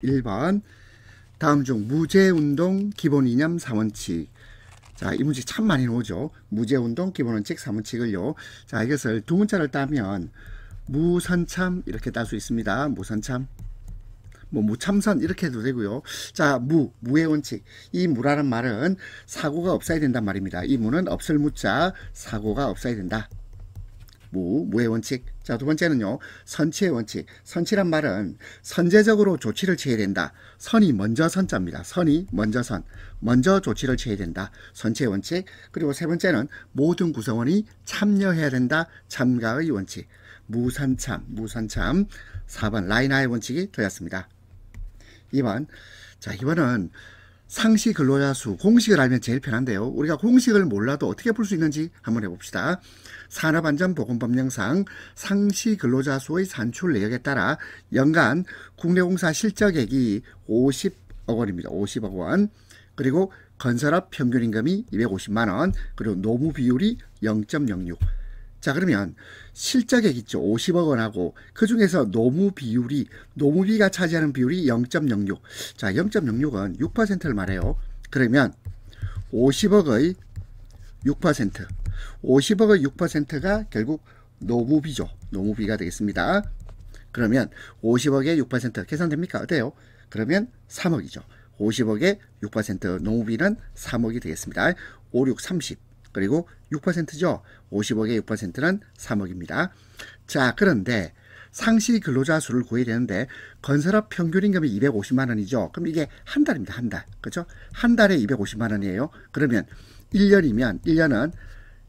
1번 다음 중 무제운동 기본이념 3원칙. 자, 이 문제 참 많이 나오죠. 무제운동 기본원칙 3원칙을요. 자, 이것을 두 문자를 따면 무선참 이렇게 딸 수 있습니다. 무선참. 뭐 무참선 이렇게 해도 되고요. 자, 무의 원칙. 이 무라는 말은 사고가 없어야 된단 말입니다. 이 무는 없을 무자, 사고가 없어야 된다. 무의 원칙. 자, 두 번째는요, 선치의 원칙. 선치란 말은 선제적으로 조치를 취해야 된다. 선이 먼저 선자입니다. 선이 먼저 선. 먼저 조치를 취해야 된다. 선치의 원칙. 그리고 세 번째는 모든 구성원이 참여해야 된다. 참가의 원칙. 무선참. 4번 라이나의 원칙이 되었습니다. 2번. 자, 이번은 상시 근로자 수 공식을 알면 제일 편한데요. 우리가 공식을 몰라도 어떻게 풀 수 있는지 한번 해봅시다. 산업안전보건법령상 상시 근로자 수의 산출 내역에 따라 연간 국내공사 실적액이 50억 원입니다. 50억 원. 그리고 건설업 평균임금이 250만원. 그리고 노무 비율이 0.06. 자, 그러면 실적액 있죠. 50억 원하고 그 중에서 노무비가 차지하는 비율이 0.06. 자, 0.06은 6%를 말해요. 그러면 50억의 6%. 50억의 6%가 결국 노무비죠. 노무비가 되겠습니다. 그러면 50억의 6% 계산됩니까? 어때요? 그러면 3억이죠. 50억의 6% 노무비는 3억이 되겠습니다. 5, 6, 30. 그리고 6%죠. 50억의 6%는 3억입니다. 자, 그런데 상시 근로자 수를 구해야 되는데 건설업 평균임금이 250만 원이죠. 그럼 이게 한 달입니다. 한 달. 그렇죠? 한 달에 250만 원이에요. 그러면 1년이면 1년은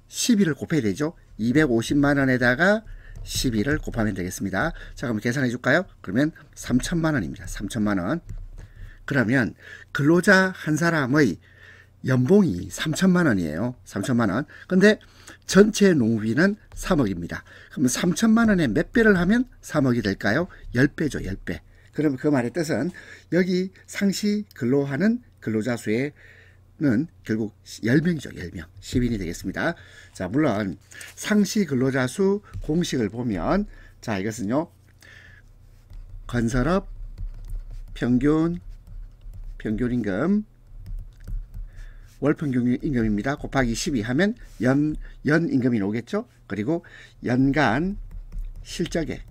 12를 곱해야 되죠. 250만 원에다가 12를 곱하면 되겠습니다. 자, 그럼 계산해 줄까요? 그러면 3천만 원입니다. 3천만 원. 그러면 근로자 한 사람의 연봉이 3천만 원이에요. 3천만 원. 근데 전체 노무비는 3억입니다. 그럼 3천만 원에 몇 배를 하면 3억이 될까요? 10배죠. 10배. 그럼 그 말의 뜻은 여기 상시 근로하는 근로자 수는 결국 10명이죠. 10명. 10인이 되겠습니다. 자, 물론 상시 근로자 수 공식을 보면 자, 이것은요. 건설업 평균임금 월평균 임금입니다. 곱하기 12 하면 연 임금이 나오겠죠. 그리고 연간 실적액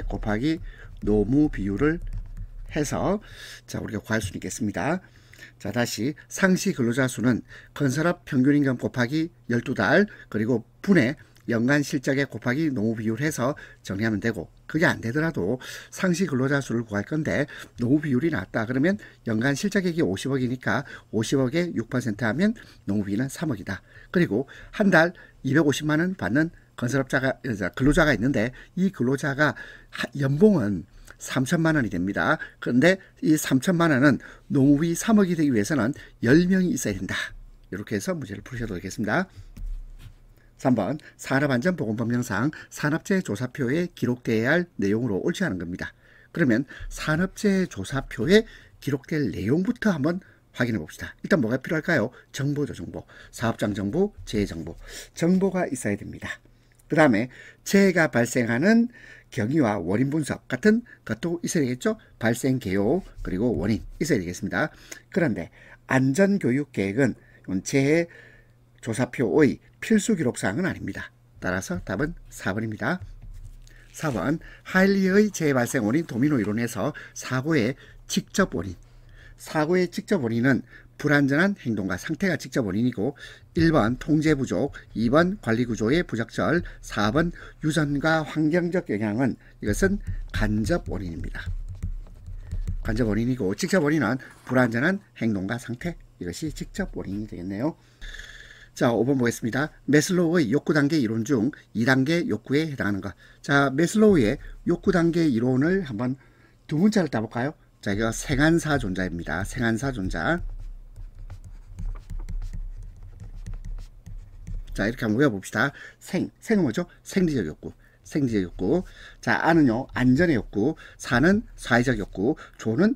곱하기 노무 비율을 해서 자, 우리가 구할 수 있겠습니다. 자, 다시 상시 근로자 수는 건설업 평균임금 곱하기 12달 그리고 분의 연간 실적액 곱하기 노무 비율 해서 정리하면 되고, 그게 안 되더라도 상시 근로자 수를 구할 건데 노무 비율이 낮다 그러면 연간 실적액이 50억이니까 50억에 6% 하면 노무비는 3억이다. 그리고 한 달 250만 원 받는 근로자가 있는데 이 근로자가 연봉은 3천만 원이 됩니다. 그런데 이 3천만 원은 노무비 3억이 되기 위해서는 10명이 있어야 된다. 이렇게 해서 문제를 풀으셔도 되겠습니다. 3번 산업안전보건법령상 산업재해 조사표에 기록되어야 할 내용으로 옳지 않은 겁니다. 그러면 산업재해 조사표에 기록될 내용부터 한번 확인해 봅시다. 일단 뭐가 필요할까요? 정보죠. 정보. 사업장 정보, 재해 정보. 정보가 있어야 됩니다. 그 다음에 재해가 발생하는 경위와 원인 분석 같은 것도 있어야 되겠죠. 발생 개요 그리고 원인 있어야 되겠습니다. 그런데 안전교육계획은 재해 조사표의 필수 기록사항은 아닙니다. 따라서 답은 4번입니다. 4번 하일리의 재해 발생 원인 도미노 이론에서 사고의 직접 원인은 불안전한 행동과 상태가 직접 원인이고 1번 통제 부족, 2번 관리 구조의 부적절, 4번 유전과 환경적 영향은 이것은 간접 원인입니다. 간접 원인이고 직접 원인은 불안전한 행동과 상태, 이것이 직접 원인이 되겠네요. 자, 5번 보겠습니다. 매슬로우의 욕구단계 이론 중 2단계 욕구에 해당하는 것. 자, 매슬로우의 욕구단계 이론을 한번 두 문자를 따볼까요? 자, 이거 생한사존자입니다. 생한사존자. 자, 이렇게 한번 외워봅시다. 생은 뭐죠? 생리적 욕구. 자, 아는요, 안전의 욕구. 사는 사회적 욕구. 조는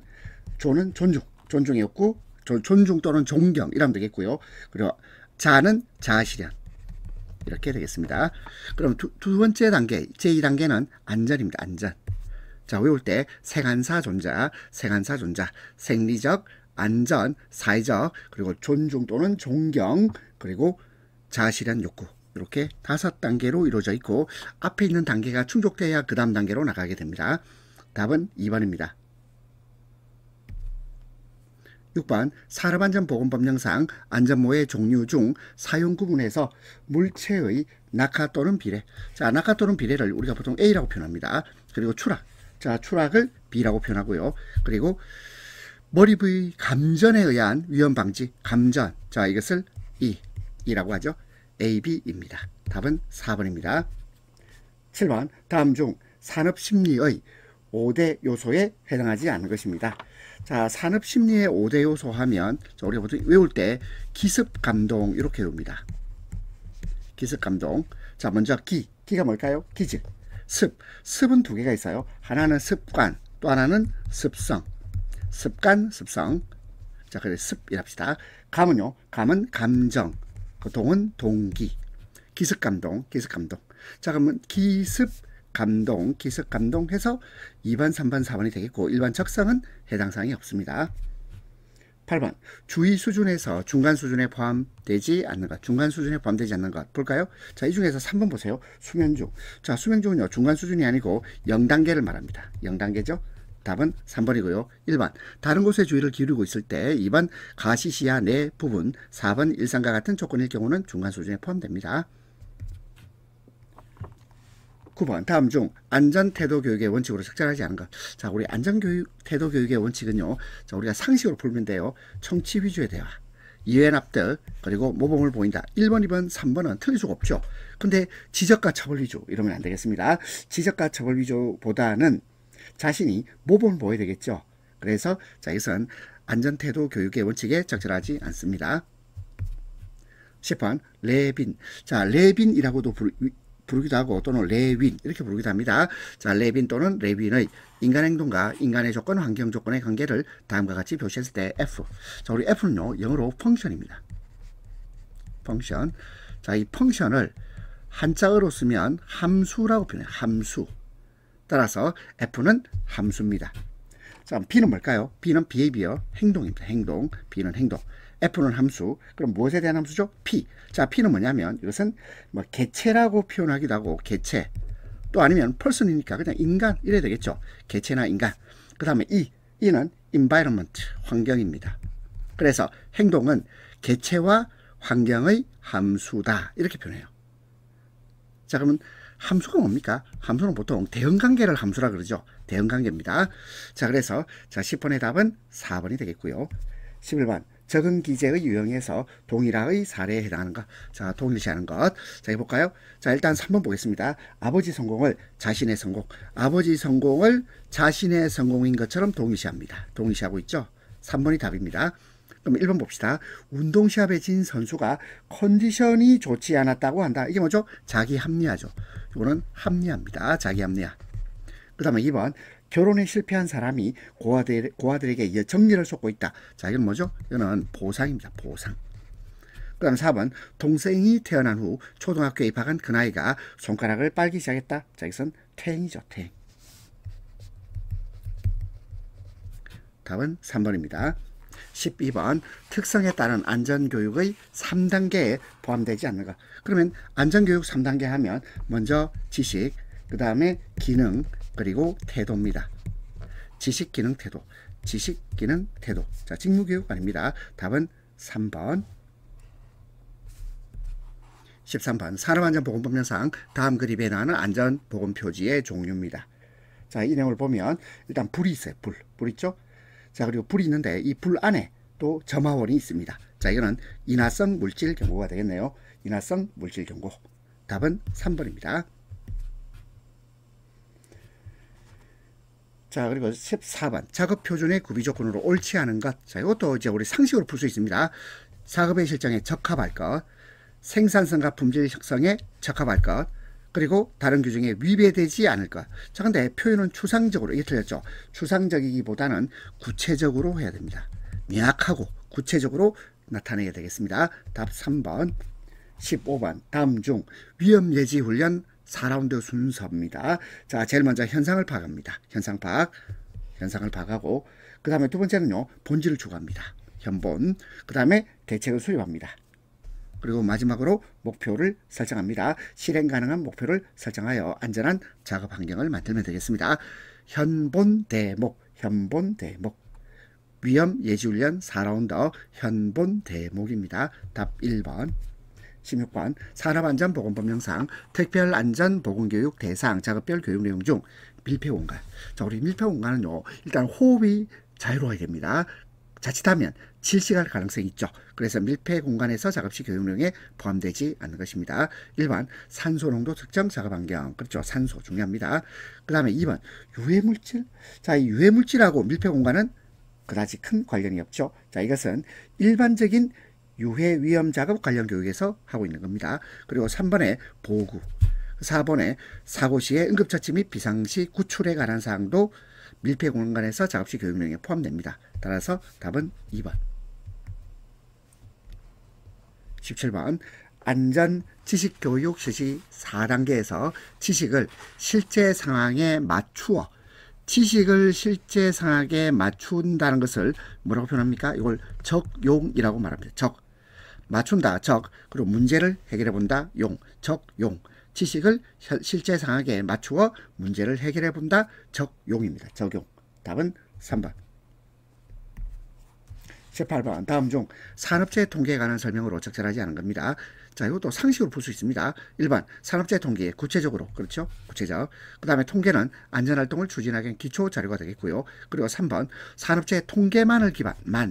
존중의 욕구. 존중 또는 존경 이라면 되겠고요. 그리고 자는 자아실현 이렇게 되겠습니다. 그럼 두 번째 단계 제2단계는 안전입니다. 안전. 자, 외울 때 생한사 존자, 생한사 존자, 생리적, 안전, 사회적, 그리고 존중 또는 존경, 그리고 자아실현 욕구. 이렇게 5단계로 이루어져 있고 앞에 있는 단계가 충족돼야 그 다음 단계로 나가게 됩니다. 답은 2번입니다. 6번 산업안전보건법령상 안전모의 종류 중 사용 구분에서 물체의 낙하 또는 비례. 자, 낙하 또는 비례를 우리가 보통 A라고 표현합니다. 그리고 추락. 자, 추락을 B라고 표현하고요. 그리고 머리 부위 감전에 의한 위험 방지, 감전. 자, 이것을 E라고 하죠. A, B입니다. 답은 4번입니다. 7번 다음 중 산업심리의 5대 요소에 해당하지 않는 것입니다. 자, 산업심리의 5대 요소 하면 우리가 보통 외울 때 기습감동 이렇게 외웁니다. 기습감동. 자, 먼저 기가 뭘까요? 기질. 습은 두 개가 있어요. 하나는 습관, 또 하나는 습성. 습관, 습성. 자, 그래 습이랍시다. 감은요. 감은 감정, 동은 동기. 기습감동. 자, 그러면 기습감동 해서 2번, 3번, 4번이 되겠고 일반 적성은 해당 사항이 없습니다. 8번 주의 수준에서 중간 수준에 포함되지 않는 것. 중간 수준에 포함되지 않는 것 볼까요? 자, 이 중에서 3번 보세요. 수면중. 자, 수면중은요 중간 수준이 아니고 0단계를 말합니다. 0단계죠. 답은 3번이고요. 1번 다른 곳에 주의를 기울이고 있을 때, 2번 가시시야 내 부분, 4번 일상과 같은 조건일 경우는 중간 수준에 포함됩니다. 9번 다음 중 안전태도 교육의 원칙으로 적절하지 않은 것. 자, 우리 안전태도 교육의 원칙은요, 자, 우리가 상식으로 풀면 돼요. 청취 위주의 대화, 이해 납득, 그리고 모범을 보인다. 1번, 2번, 3번은 틀릴 수가 없죠. 근데 지적과 처벌 위주 이러면 안 되겠습니다. 지적과 처벌 위주보다는 자신이 모범을 보여야 되겠죠. 그래서 자, 이것은 안전태도 교육의 원칙에 적절하지 않습니다. 10번 레빈. 자, 레빈이라고도 부르기도 하고 또는 레윈 이렇게 부르기도 합니다. 자, 레빈 또는 레윈의 인간 행동과 인간의 조건, 환경 조건의 관계를 다음과 같이 표시했을 때 F. 자, 우리 F는요 영어로 펑션입니다. 펑션. 자, 이 펑션을 한자어로 쓰면 함수라고 표현해요. 함수. 따라서 F는 함수입니다. 자, B는 뭘까요? B는 behavior, 행동입니다. 행동. B는 행동. F는 함수. 그럼 무엇에 대한 함수죠? P. 자, P는 뭐냐면 이것은 뭐 개체라고 표현하기도 하고, 개체. 또 아니면 person이니까 그냥 인간 이래야 되겠죠. 개체나 인간. 그 다음에 E는 environment, 환경입니다. 그래서 행동은 개체와 환경의 함수다 이렇게 표현해요. 자, 그러면 함수가 뭡니까? 함수는 보통 대응관계를 함수라 그러죠. 대응관계입니다. 자, 그래서 자 10번의 답은 4번이 되겠고요. 11번 적응 기제의 유형에서 동일화의 사례에 해당하는 것. 자, 동일시하는 것. 자, 해볼까요? 자, 일단 3번 보겠습니다. 아버지 성공을 자신의 성공. 아버지 성공을 자신의 성공인 것처럼 동일시합니다. 동일시하고 있죠? 3번이 답입니다. 그럼 1번 봅시다. 운동시합에 진 선수가 컨디션이 좋지 않았다고 한다. 이게 뭐죠? 자기 합리화죠. 이거는 합리화입니다. 자기 합리화. 그 다음에 2번 결혼에 실패한 사람이 고아들에게 정리를 쏟고 있다. 자, 이건 뭐죠? 이거는 보상입니다. 보상. 그 다음 4번 동생이 태어난 후 초등학교에 입학한 그 나이가 손가락을 빨기 시작했다. 자, 이것은 퇴행이죠. 퇴행. 답은 3번입니다. 12번 특성에 따른 안전교육의 3단계에 포함되지 않는 것. 그러면 안전교육 3단계 하면 먼저 지식, 그 다음에 기능, 그리고 태도입니다. 지식, 기능, 태도. 지식, 기능, 태도. 자, 직무교육 아닙니다. 답은 3번. 13번 산업안전보건법령상 다음 그림에 나오는 안전보건표지의 종류입니다. 자, 이 내용을 보면 일단 불이 있어요. 불 있죠? 자, 그리고 불이 있는데 이 불 안에 또 점화원이 있습니다. 자, 이거는 인화성 물질 경고가 되겠네요. 인화성 물질 경고. 답은 3번입니다. 자, 그리고 14번 작업 표준의 구비 조건으로 옳지 않은 것. 자, 이것도 이제 우리 상식으로 풀 수 있습니다. 작업의 실정에 적합할 것, 생산성과 품질 형성에 적합할 것, 그리고 다른 규정에 위배되지 않을 것. 자, 근데 표현은 추상적으로, 이게 틀렸죠. 추상적이기보다는 구체적으로 해야 됩니다. 명확하고 구체적으로 나타내야 되겠습니다. 답 3번. 15번 다음 중 위험 예지 훈련 4라운드 순서입니다. 자, 제일 먼저 현상을 파악합니다. 현상 파악. 현상을 파악하고 그 다음에 두 번째는요. 본질을 추구합니다. 현본. 그 다음에 대책을 수립합니다. 그리고 마지막으로 목표를 설정합니다. 실행 가능한 목표를 설정하여 안전한 작업 환경을 만들면 되겠습니다. 현본 대목. 현본 대목. 위험 예지훈련 4라운드 현본 대목입니다. 답 1번. 16번 산업안전보건법 영상 특별안전보건교육 대상 작업별 교육 내용 중 밀폐공간. 자, 우리 밀폐공간은요. 일단 호흡이 자유로워야 됩니다. 자칫하면 질식할 가능성이 있죠. 그래서 밀폐공간에서 작업시 교육 내용에 포함되지 않는 것입니다. 1번 산소농도 측정 작업환경. 그렇죠. 산소 중요합니다. 그 다음에 2번 유해물질. 자, 이 유해물질하고 밀폐공간은 그다지 큰 관련이 없죠. 자, 이것은 일반적인 유해 위험 작업 관련 교육에서 하고 있는 겁니다. 그리고 3번에 보구, 4번에 사고 시에 응급처치 및 비상시 구출에 관한 사항도 밀폐 공간에서 작업 시 교육 내용에 포함됩니다. 따라서 답은 2번. 17번 안전 지식 교육 실시 4단계에서 지식을 실제 상황에 맞추어 지식을 실제 상황에 맞춘다는 것을 뭐라고 표현합니까? 이걸 적용이라고 말합니다. 적. 맞춘다. 적. 그리고 문제를 해결해 본다. 용. 적용. 지식을 실제 상황에 맞추어 문제를 해결해 본다. 적용입니다. 적용. 답은 3번. 18번 다음 중 산업재해 통계에 관한 설명으로 적절하지 않은 겁니다. 자, 이것도 상식으로 볼 수 있습니다. 1번 산업재해 통계 구체적으로. 그렇죠. 구체적. 그 다음에 통계는 안전활동을 추진하기 위한 기초 자료가 되겠고요. 그리고 3번 산업재해 통계만을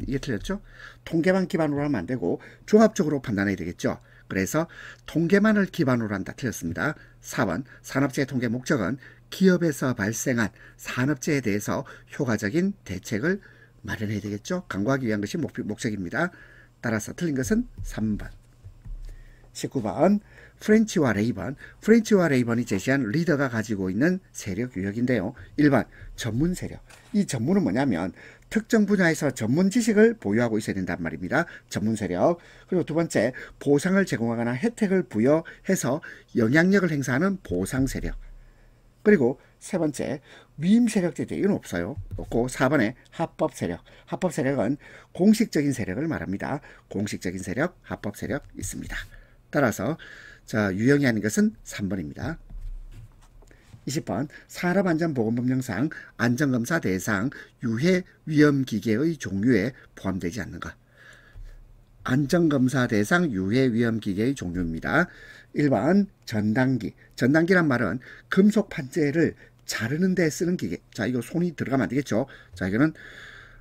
이게 틀렸죠. 통계만 기반으로 하면 안 되고 종합적으로 판단해야 되겠죠. 그래서 통계만을 기반으로 한다. 틀렸습니다. 4번 산업재해 통계 목적은 기업에서 발생한 산업재해에 대해서 효과적인 대책을 마련해야 되겠죠. 강구하기 위한 것이 목적입니다. 따라서 틀린 것은 3번. 19번 프렌치와 레이번. 프렌치와 레이번이 제시한 리더가 가지고 있는 세력 유형인데요. 1번 전문 세력. 이 전문은 뭐냐면 특정 분야에서 전문 지식을 보유하고 있어야 된단 말입니다. 전문 세력. 그리고 두 번째 보상을 제공하거나 혜택을 부여해서 영향력을 행사하는 보상 세력. 그리고 세 번째 위임 세력 제도. 이건 없어요. 없고 4번에 합법 세력. 합법 세력은 공식적인 세력을 말합니다. 공식적인 세력, 합법 세력 있습니다. 따라서 자, 유형이 아닌 것은 3번입니다. 20번 산업안전보건법령상 안전검사 대상 유해 위험기계의 종류에 포함되지 않는 것. 안전검사 대상 유해 위험기계의 종류입니다. 1번 전단기. 전단기란 말은 금속 판재를 자르는 데 쓰는 기계. 자, 이거 손이 들어가면 안 되겠죠. 자, 이거는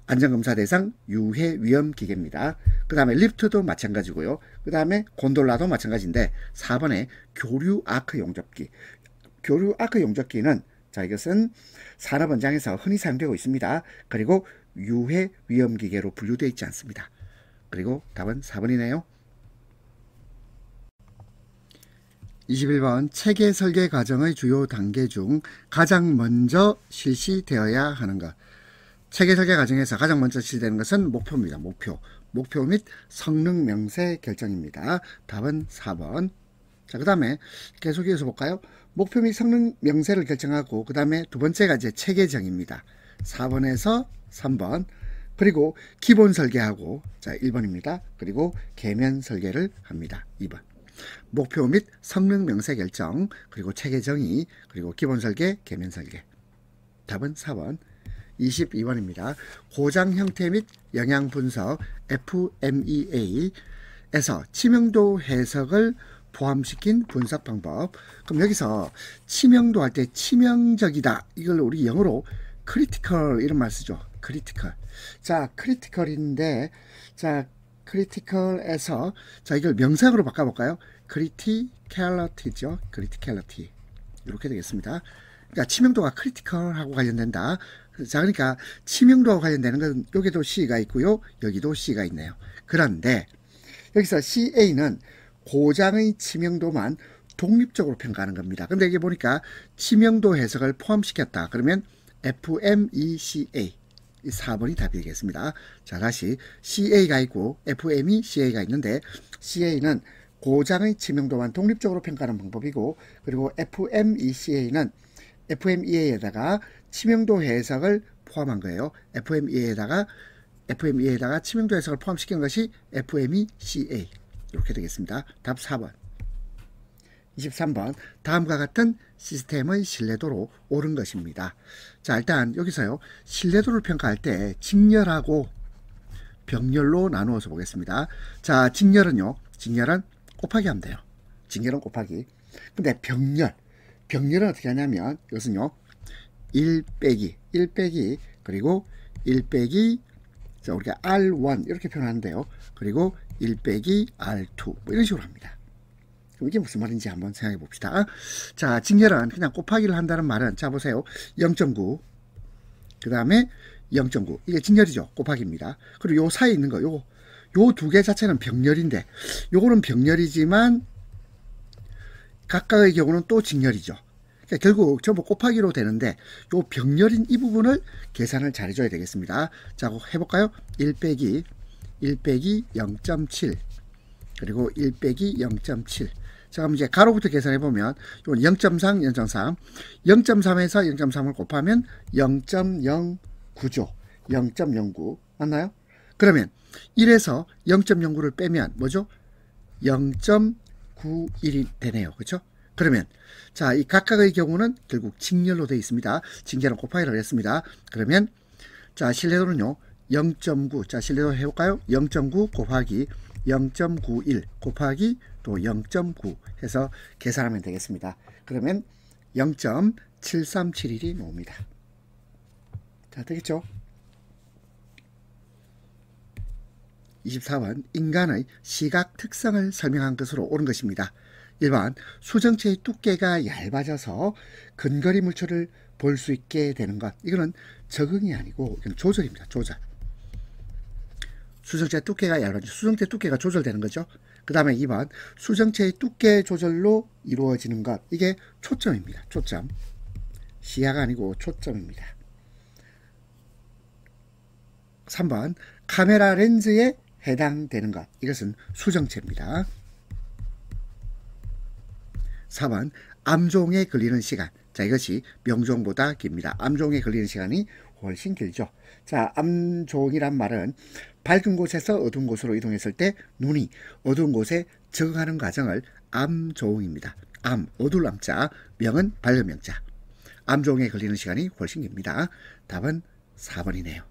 안전검사 대상 유해 위험 기계입니다. 그 다음에 리프트도 마찬가지고요. 그 다음에 곤돌라도 마찬가지인데 4번에 교류 아크 용접기. 교류 아크 용접기는 자, 이것은 산업 현장에서 흔히 사용되고 있습니다. 그리고 유해 위험 기계로 분류되어 있지 않습니다. 그리고 답은 4번이네요. 21번 체계 설계 과정의 주요 단계 중 가장 먼저 실시되어야 하는 것. 체계 설계 과정에서 가장 먼저 실시되는 것은 목표입니다. 목표 및 성능 명세 결정입니다. 답은 4번. 자, 그 다음에 계속 이어서 볼까요? 목표 및 성능 명세를 결정하고 그 다음에 두 번째가 이제 체계정입니다. 4번에서 3번. 그리고 기본 설계하고 자 1번입니다. 그리고 계면 설계를 합니다. 2번. 목표 및 성능 명세 결정, 그리고 체계정의, 그리고 기본 설계, 계면 설계. 답은 4번. 22번입니다. 고장 형태 및 영향 분석 FMEA에서 치명도 해석을 포함시킨 분석 방법. 그럼 여기서 치명도 할 때 치명적이다. 이걸 우리 영어로 critical 이런 말 쓰죠. critical. 자, critical인데 자, critical에서 자, 이걸 명사형으로 바꿔볼까요? criticality죠. criticality. 이렇게 되겠습니다. 그러니까 치명도가 critical하고 관련된다. 자, 그러니까 치명도와 관련되는 건 여기도 C가 있고요. 여기도 C가 있네요. 그런데 여기서 CA는 고장의 치명도만 독립적으로 평가하는 겁니다. 근데 여기 보니까 치명도 해석을 포함시켰다. 그러면 FMECA. 이 4번이 답이 되겠습니다. 자, 다시 CA가 있고 FMECA가 있는데 CA는 고장의 치명도만 독립적으로 평가하는 방법이고, 그리고 FMECA는 FMEA에다가 치명도 해석을 포함한 거예요. FMEA에다가 치명도 해석을 포함시킨 것이 FMECA. 이렇게 되겠습니다. 답 4번. 23번. 다음과 같은 시스템의 신뢰도로 옳은 것입니다. 자, 일단 여기서요. 신뢰도를 평가할 때 직렬하고 병렬로 나누어서 보겠습니다. 자, 직렬은 곱하기 하면 돼요. 직렬은 곱하기. 근데 병렬은 어떻게 하냐면 이것은요. 1 빼기 그리고 1 빼기 자, 우리가 R1 이렇게 표현하는데요. 그리고 1 빼기 R2 뭐 이런 식으로 합니다. 그럼 이게 무슨 말인지 한번 생각해 봅시다. 자, 직렬은 그냥 곱하기를 한다는 말은 자 보세요. 0.9 그 다음에 0.9 이게 직렬이죠. 곱하기입니다. 그리고 요 사이에 있는 거 요 두 개 자체는 병렬인데 요거는 병렬이지만 각각의 경우는 또 직렬이죠. 그러니까 결국 전부 곱하기로 되는데 요 병렬인 이 부분을 계산을 잘 해줘야 되겠습니다. 자, 해볼까요? 1 빼기 0.7 그리고 1 빼기 0.7 자, 그럼 이제 가로부터 계산해보면 이건 0.3 0.3에서 0.3을 곱하면 0.09죠. 0.09 맞나요? 그러면 1에서 0.09를 빼면 뭐죠? 0.91이 되네요. 그렇죠? 그러면 자, 이 각각의 경우는 결국 직렬로 되어 있습니다. 직렬은 곱하기를 했습니다. 그러면 자, 신뢰도는요. 0.9 자, 신뢰도 해볼까요? 0.9 곱하기 0.91 곱하기 또 0.9 해서 계산하면 되겠습니다. 그러면 0.7371이 나옵니다. 자, 되겠죠? 24번 인간의 시각 특성을 설명한 것으로 옳은 것입니다. 1번 수정체의 두께가 얇아져서 근거리 물체를 볼 수 있게 되는 것. 이거는 적응이 아니고 이건 조절입니다. 조절. 수정체 두께가 얇아져 수정체 두께가 조절되는 거죠. 그 다음에 2번 수정체의 두께 조절로 이루어지는 것. 이게 초점입니다. 초점. 시야가 아니고 초점입니다. 3번 카메라 렌즈에 해당되는 것. 이것은 수정체입니다. 4번 암종에 걸리는 시간. 자, 이것이 명종보다 깁니다. 암종에 걸리는 시간이 훨씬 길죠. 자, 암종이란 말은 밝은 곳에서 어두운 곳으로 이동했을 때 눈이 어두운 곳에 적응하는 과정을 암종입니다. 암, 어두울 암자, 명은 밝은 명자. 암종에 걸리는 시간이 훨씬 깁니다. 답은 4번이네요.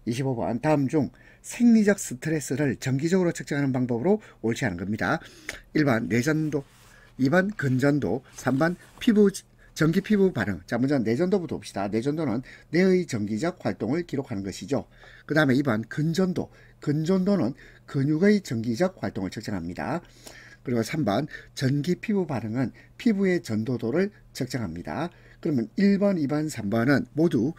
25번 다음 중 생리적 스트레스를 정기적으로 측정하는 방법으로 옳지 않은 겁니다. 1번 내전도, 2번 근전도, 3번 전기 피부 반응. 자, 먼저 내전도부터 봅시다. 내전도는 뇌의 정기적 활동을 기록하는 것이죠. 그 다음에 2번 근전도. 근전도는 근육의 정기적 활동을 측정합니다. 그리고 3번 전기 피부 반응은 피부의 전도도를 측정합니다. 그러면 1번, 2번, 3번은 모두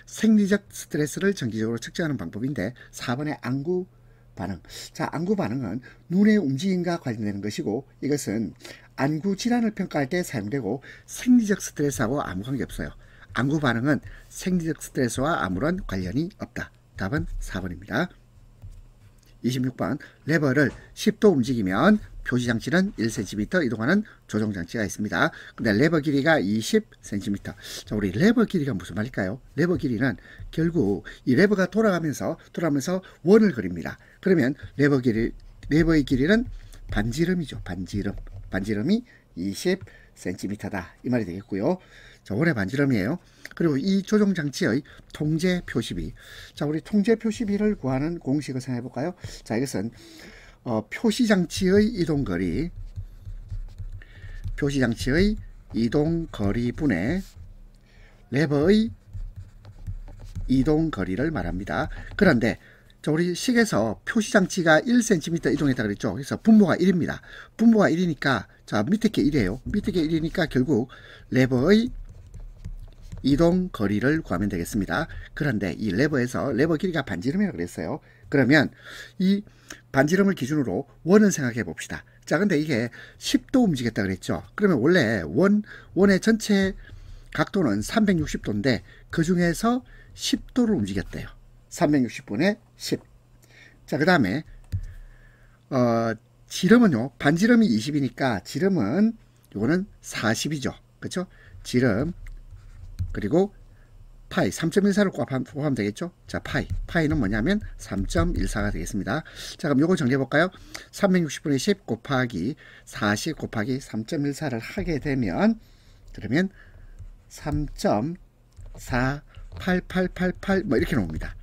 생리적 스트레스를 정기적으로 측정하는 방법인데 4번의 안구 반응. 자, 안구 반응은 눈의 움직임과 관련되는 것이고 이것은 안구 질환을 평가할 때 사용되고 생리적 스트레스하고 아무 관계없어요. 안구 반응은 생리적 스트레스와 아무런 관련이 없다. 답은 4번입니다. 26번 레버를 10도 움직이면 표시장치는 1cm 이동하는 조종장치가 있습니다. 근데 레버 길이가 20cm. 자, 우리 레버 길이가 무슨 말일까요? 레버 길이는 결국 이 레버가 돌아가면서 원을 그립니다. 그러면 레버의 길이는 반지름이죠. 반지름이 20cm다. 이 말이 되겠고요. 자, 원의 반지름이에요. 그리고 이 조종장치의 통제 표시비. 자, 우리 통제 표시비를 구하는 공식을 생각해 볼까요? 자, 이것은 표시장치의 이동거리분의 레버의 이동거리를 말합니다. 그런데 우리 식에서 표시장치가 1cm 이동했다 그랬죠. 그래서 분모가 1입니다. 분모가 1이니까 자, 밑에 게 1이에요. 밑에 게 1이니까 결국 레버의 이동 거리를 구하면 되겠습니다. 그런데 이 레버에서 레버 길이가 반지름이라고 그랬어요. 그러면 이 반지름을 기준으로 원을 생각해 봅시다. 자, 근데 이게 10도 움직였다 그랬죠. 그러면 원래 원의 전체 각도는 360도인데 그 중에서 10도를 움직였대요. 360분의 10. 자, 그 다음에 지름은요, 반지름이 20이니까 지름은 요거는 40이죠. 그렇죠? 지름 그리고 파이 3.14를 곱하면 되겠죠. 자, 파이는 뭐냐면 3.14가 되겠습니다. 자, 그럼 요거 정리해 볼까요? 360분의 10 곱하기 40 곱하기 3.14를 하게 되면, 그러면 3.48888 뭐 이렇게 나옵니다.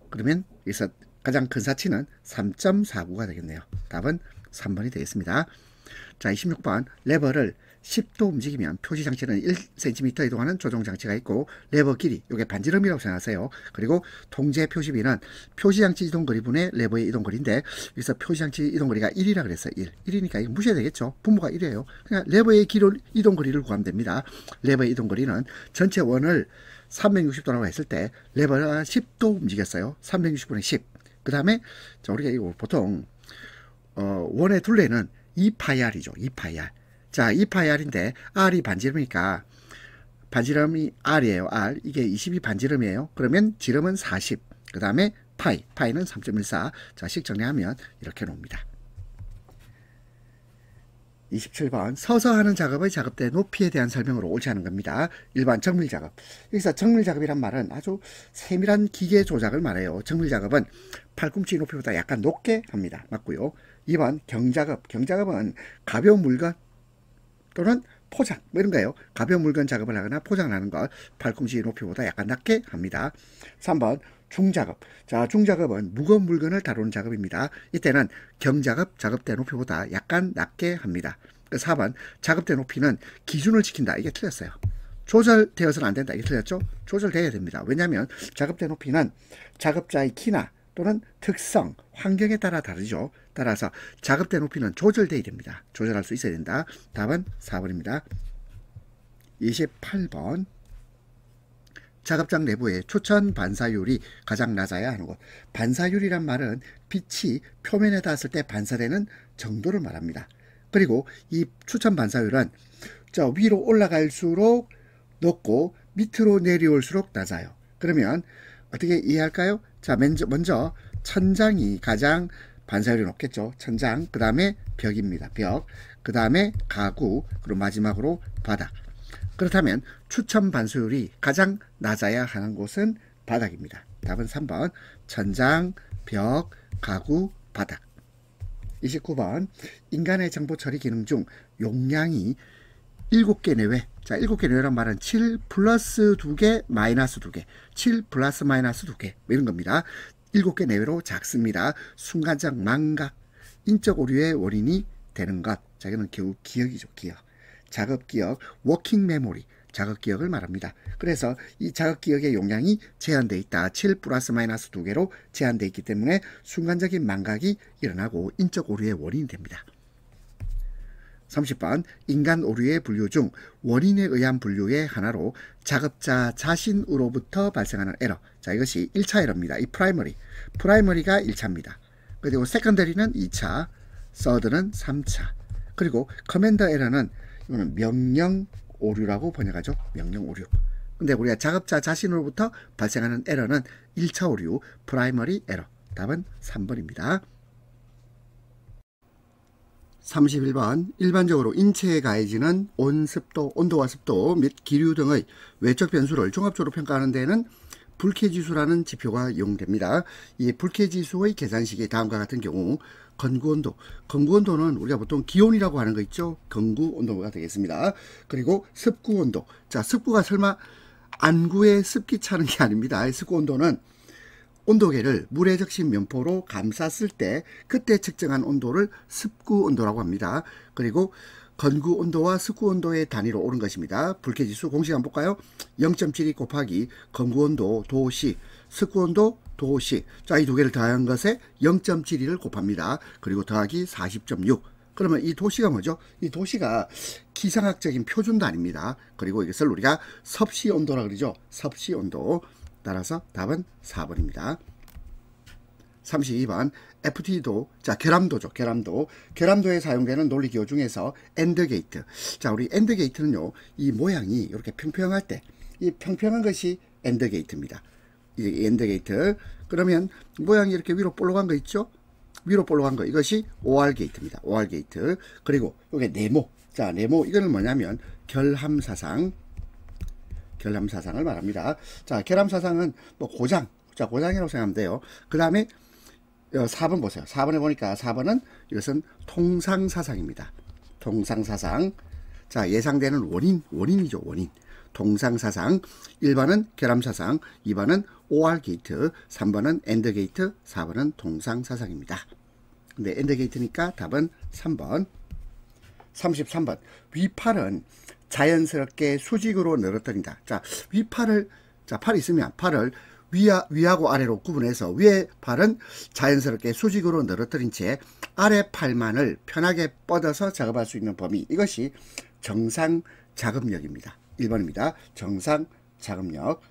그러면 여기서 가장 큰 사치는 3.49가 되겠네요. 답은 3번이 되겠습니다. 자, 26번 레버를 10도 움직이면 표시 장치는 1cm 이동하는 조종 장치가 있고, 레버 길이, 이게 반지름이라고 생각하세요. 그리고 통제 표시비는 표시 장치 이동 거리분의 레버의 이동 거리인데, 여기서 표시 장치 이동 거리가 1이라 그랬어요. 1이니까 이거 무시해야 되겠죠. 분모가 1이에요. 그냥 레버의 이동 거리를 구하면 됩니다. 레버의 이동 거리는 전체 원을 360도라고 했을 때 레버가 10도 움직였어요. 360분의 10. 그 다음에 우리가 이거 보통 원의 둘레는 2파이r이죠. 2파이r. 자, 2파이r인데 r이 반지름이니까 반지름이 r이에요. r. 이게 20이 반지름이에요. 그러면 지름은 40. 그 다음에 파이는 3.14. 자, 식 정리하면 이렇게 나옵니다. 27번 서서 하는 작업의 작업대 높이에 대한 설명으로 옳지 않은 겁니다. 일반 정밀작업. 여기서 정밀작업이란 말은 아주 세밀한 기계 조작을 말해요. 정밀작업은 팔꿈치 높이보다 약간 높게 합니다. 맞고요. 2번 경작업. 경작업은 가벼운 물건 또는 포장 뭐 이런 거예요. 가벼운 물건 작업을 하거나 포장을 하는 것 팔꿈치 높이보다 약간 낮게 합니다. 3번 중작업. 자, 중작업은 무거운 물건을 다루는 작업입니다. 이때는 경작업 작업대 높이보다 약간 낮게 합니다. 4번 작업대 높이는 기준을 지킨다. 이게 틀렸어요. 조절되어서는 안 된다. 이게 틀렸죠? 조절되어야 됩니다. 왜냐하면 작업대 높이는 작업자의 키나 또는 특성, 환경에 따라 다르죠. 따라서 작업대 높이는 조절되어야 됩니다. 조절할 수 있어야 된다. 답은 4번입니다. 28번 작업장 내부의 추천 반사율이 가장 낮아야 하는 것. 반사율이란 말은 빛이 표면에 닿았을 때 반사되는 정도를 말합니다. 그리고 이 추천 반사율은 저 위로 올라갈수록 높고 밑으로 내려올수록 낮아요. 그러면 어떻게 이해할까요? 자, 먼저 천장이 가장 반사율이 높겠죠. 천장, 그 다음에 벽입니다. 벽, 그 다음에 가구, 그리고 마지막으로 바닥. 그렇다면 추천 반사율이 가장 낮아야 하는 곳은 바닥입니다. 답은 3번 천장, 벽, 가구, 바닥. 29번 인간의 정보 처리 기능 중 용량이 7개 내외. 자, 7개 내외란 말은 7 플러스 2개 마이너스 2개 7 플러스 마이너스 2개 이런 겁니다. 7개 내외로 작습니다. 순간적 망각, 인적 오류의 원인이 되는 것. 자, 이거는 결국 기억이죠. 기억. 작업기억, 워킹 메모리, 작업기억을 말합니다. 그래서 이 작업기억의 용량이 제한되어 있다. 7 플러스 마이너스 2개로 제한되어 있기 때문에 순간적인 망각이 일어나고 인적 오류의 원인이 됩니다. 30번 인간 오류의 분류 중 원인에 의한 분류의 하나로 작업자 자신으로부터 발생하는 에러. 자, 이것이 1차 에러입니다. 이 프라이머리가 1차입니다. 그리고 세컨더리는 2차, 서드는 3차. 그리고 커맨더 에러는 이거는 명령 오류라고 번역하죠. 명령 오류. 근데 우리가 작업자 자신으로부터 발생하는 에러는 1차 오류, 프라이머리 에러. 답은 3번입니다. 31번 일반적으로 인체에 가해지는 온습도, 온도와 습도 및 기류 등의 외적 변수를 종합적으로 평가하는 데에는 불쾌지수라는 지표가 이용됩니다. 이 불쾌지수의 계산식이 다음과 같은 경우 건구온도, 건구온도는 우리가 보통 기온이라고 하는 거 있죠. 건구온도가 되겠습니다. 그리고 습구온도. 자, 습구가 설마 안구에 습기 차는 게 아닙니다. 습구온도는 온도계를 물에 적신 면포로 감쌌을 때 그때 측정한 온도를 습구온도라고 합니다. 그리고 건구온도와 습구온도의 단위로 오른 것입니다. 불쾌지수 공식 한번 볼까요? 0.72 곱하기 건구온도 도시, 습구온도 도시. 자, 이 두 개를 더한 것에 0.72를 곱합니다. 그리고 더하기 40.6. 그러면 이 도시가 뭐죠? 이 도시가 기상학적인 표준도 아닙니다. 그리고 이것을 우리가 섭씨온도라 그러죠. 섭씨온도. 따라서 답은 4번입니다. 32번 FT도, 자, 결함도죠. 결함도에 사용되는 논리기호 중에서 엔드게이트. 자, 우리 엔드게이트는요, 이 모양이 이렇게 평평할 때, 이 평평한 것이 엔드게이트입니다. 이 엔드게이트. 그러면 모양이 이렇게 위로 볼록한 거 있죠? 위로 볼록한 거 이것이 OR 게이트입니다. OR 게이트. 그리고 이게 네모. 자, 네모 이거는 뭐냐면 결함사상을 말합니다. 자, 결함사상은 뭐 고장. 자, 고장이라고 생각하면 돼요. 그 다음에 4번 보세요. 4번에 보니까 4번은 이것은 통상사상입니다. 통상사상. 자, 예상되는 원인이죠. 원인. 통상사상. 1번은 결함사상, 2번은 OR 게이트, 3번은 AND 게이트, 4번은 통상사상입니다. 근데 AND 게이트니까 답은 3번. 33번. 위팔은 자연스럽게 수직으로 늘어뜨린다. 자, 위팔을, 자, 팔이 있으면 팔을 위하고 아래로 구분해서 위에 팔은 자연스럽게 수직으로 늘어뜨린 채 아래 팔만을 편하게 뻗어서 작업할 수 있는 범위. 이것이 정상 작업력입니다. 1번입니다. 정상 작업력.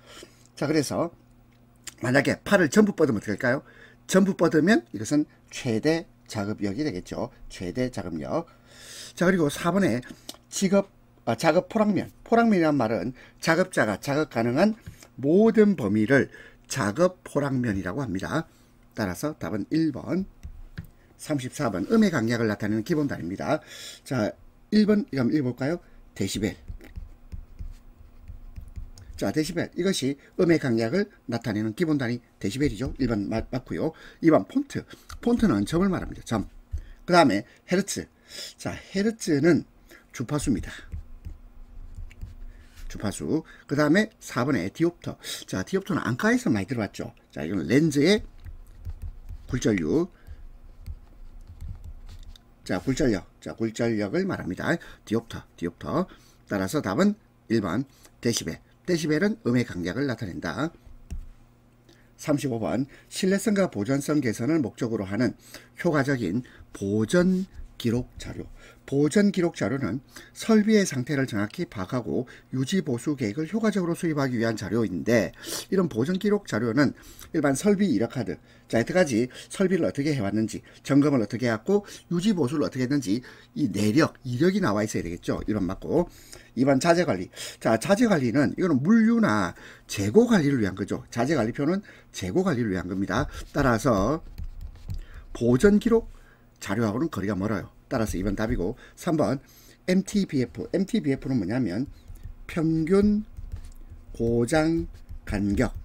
자, 그래서 만약에 팔을 전부 뻗으면 어떻게 할까요? 전부 뻗으면 이것은 최대 작업력이 되겠죠. 최대 작업력. 자, 그리고 4번에 작업 포랑면. 포랑면이란 말은 작업자가 작업 가능한 모든 범위를 작업 포랑면이라고 합니다. 따라서 답은 1번. 34번. 음의 강약을 나타내는 기본 단위입니다. 자, 1번 이거 한번 읽어볼까요? 데시벨. 자, 데시벨. 이것이 음의 강약을 나타내는 기본 단위 데시벨이죠. 1번 맞고요. 2번 폰트. 폰트는 점을 말합니다. 점. 그 다음에 헤르츠. 자, 헤르츠는 주파수입니다. 주파수. 그 다음에 4번에 디옵터. 자, 디옵터는 안과에서 많이 들어봤죠. 자, 이건 렌즈의 굴절력. 자, 굴절력. 자, 굴절력을 말합니다. 디옵터. 따라서 답은 1번 데시벨. 데시벨은 음의 강약을 나타낸다. 35번. 신뢰성과 보존성 개선을 목적으로 하는 효과적인 보전 기록 자료. 보전 기록 자료는 설비의 상태를 정확히 파악하고 유지 보수 계획을 효과적으로 수립하기 위한 자료인데, 이런 보전 기록 자료는 일반 설비 이력카드, 자, 여태까지 설비를 어떻게 해왔는지, 점검을 어떻게 해왔고 유지 보수를 어떻게 했는지 이 내력, 이력이 나와 있어야 되겠죠. 1번 맞고. 2번 자재관리. 자, 자재관리는 이거는 물류나 재고 관리를 위한 거죠. 자재관리표는 재고 관리를 위한 겁니다. 따라서 보전 기록 자료하고는 거리가 멀어요. 따라서 2번 답이고. 3번 MTBF. MTBF는 뭐냐면 평균 고장 간격.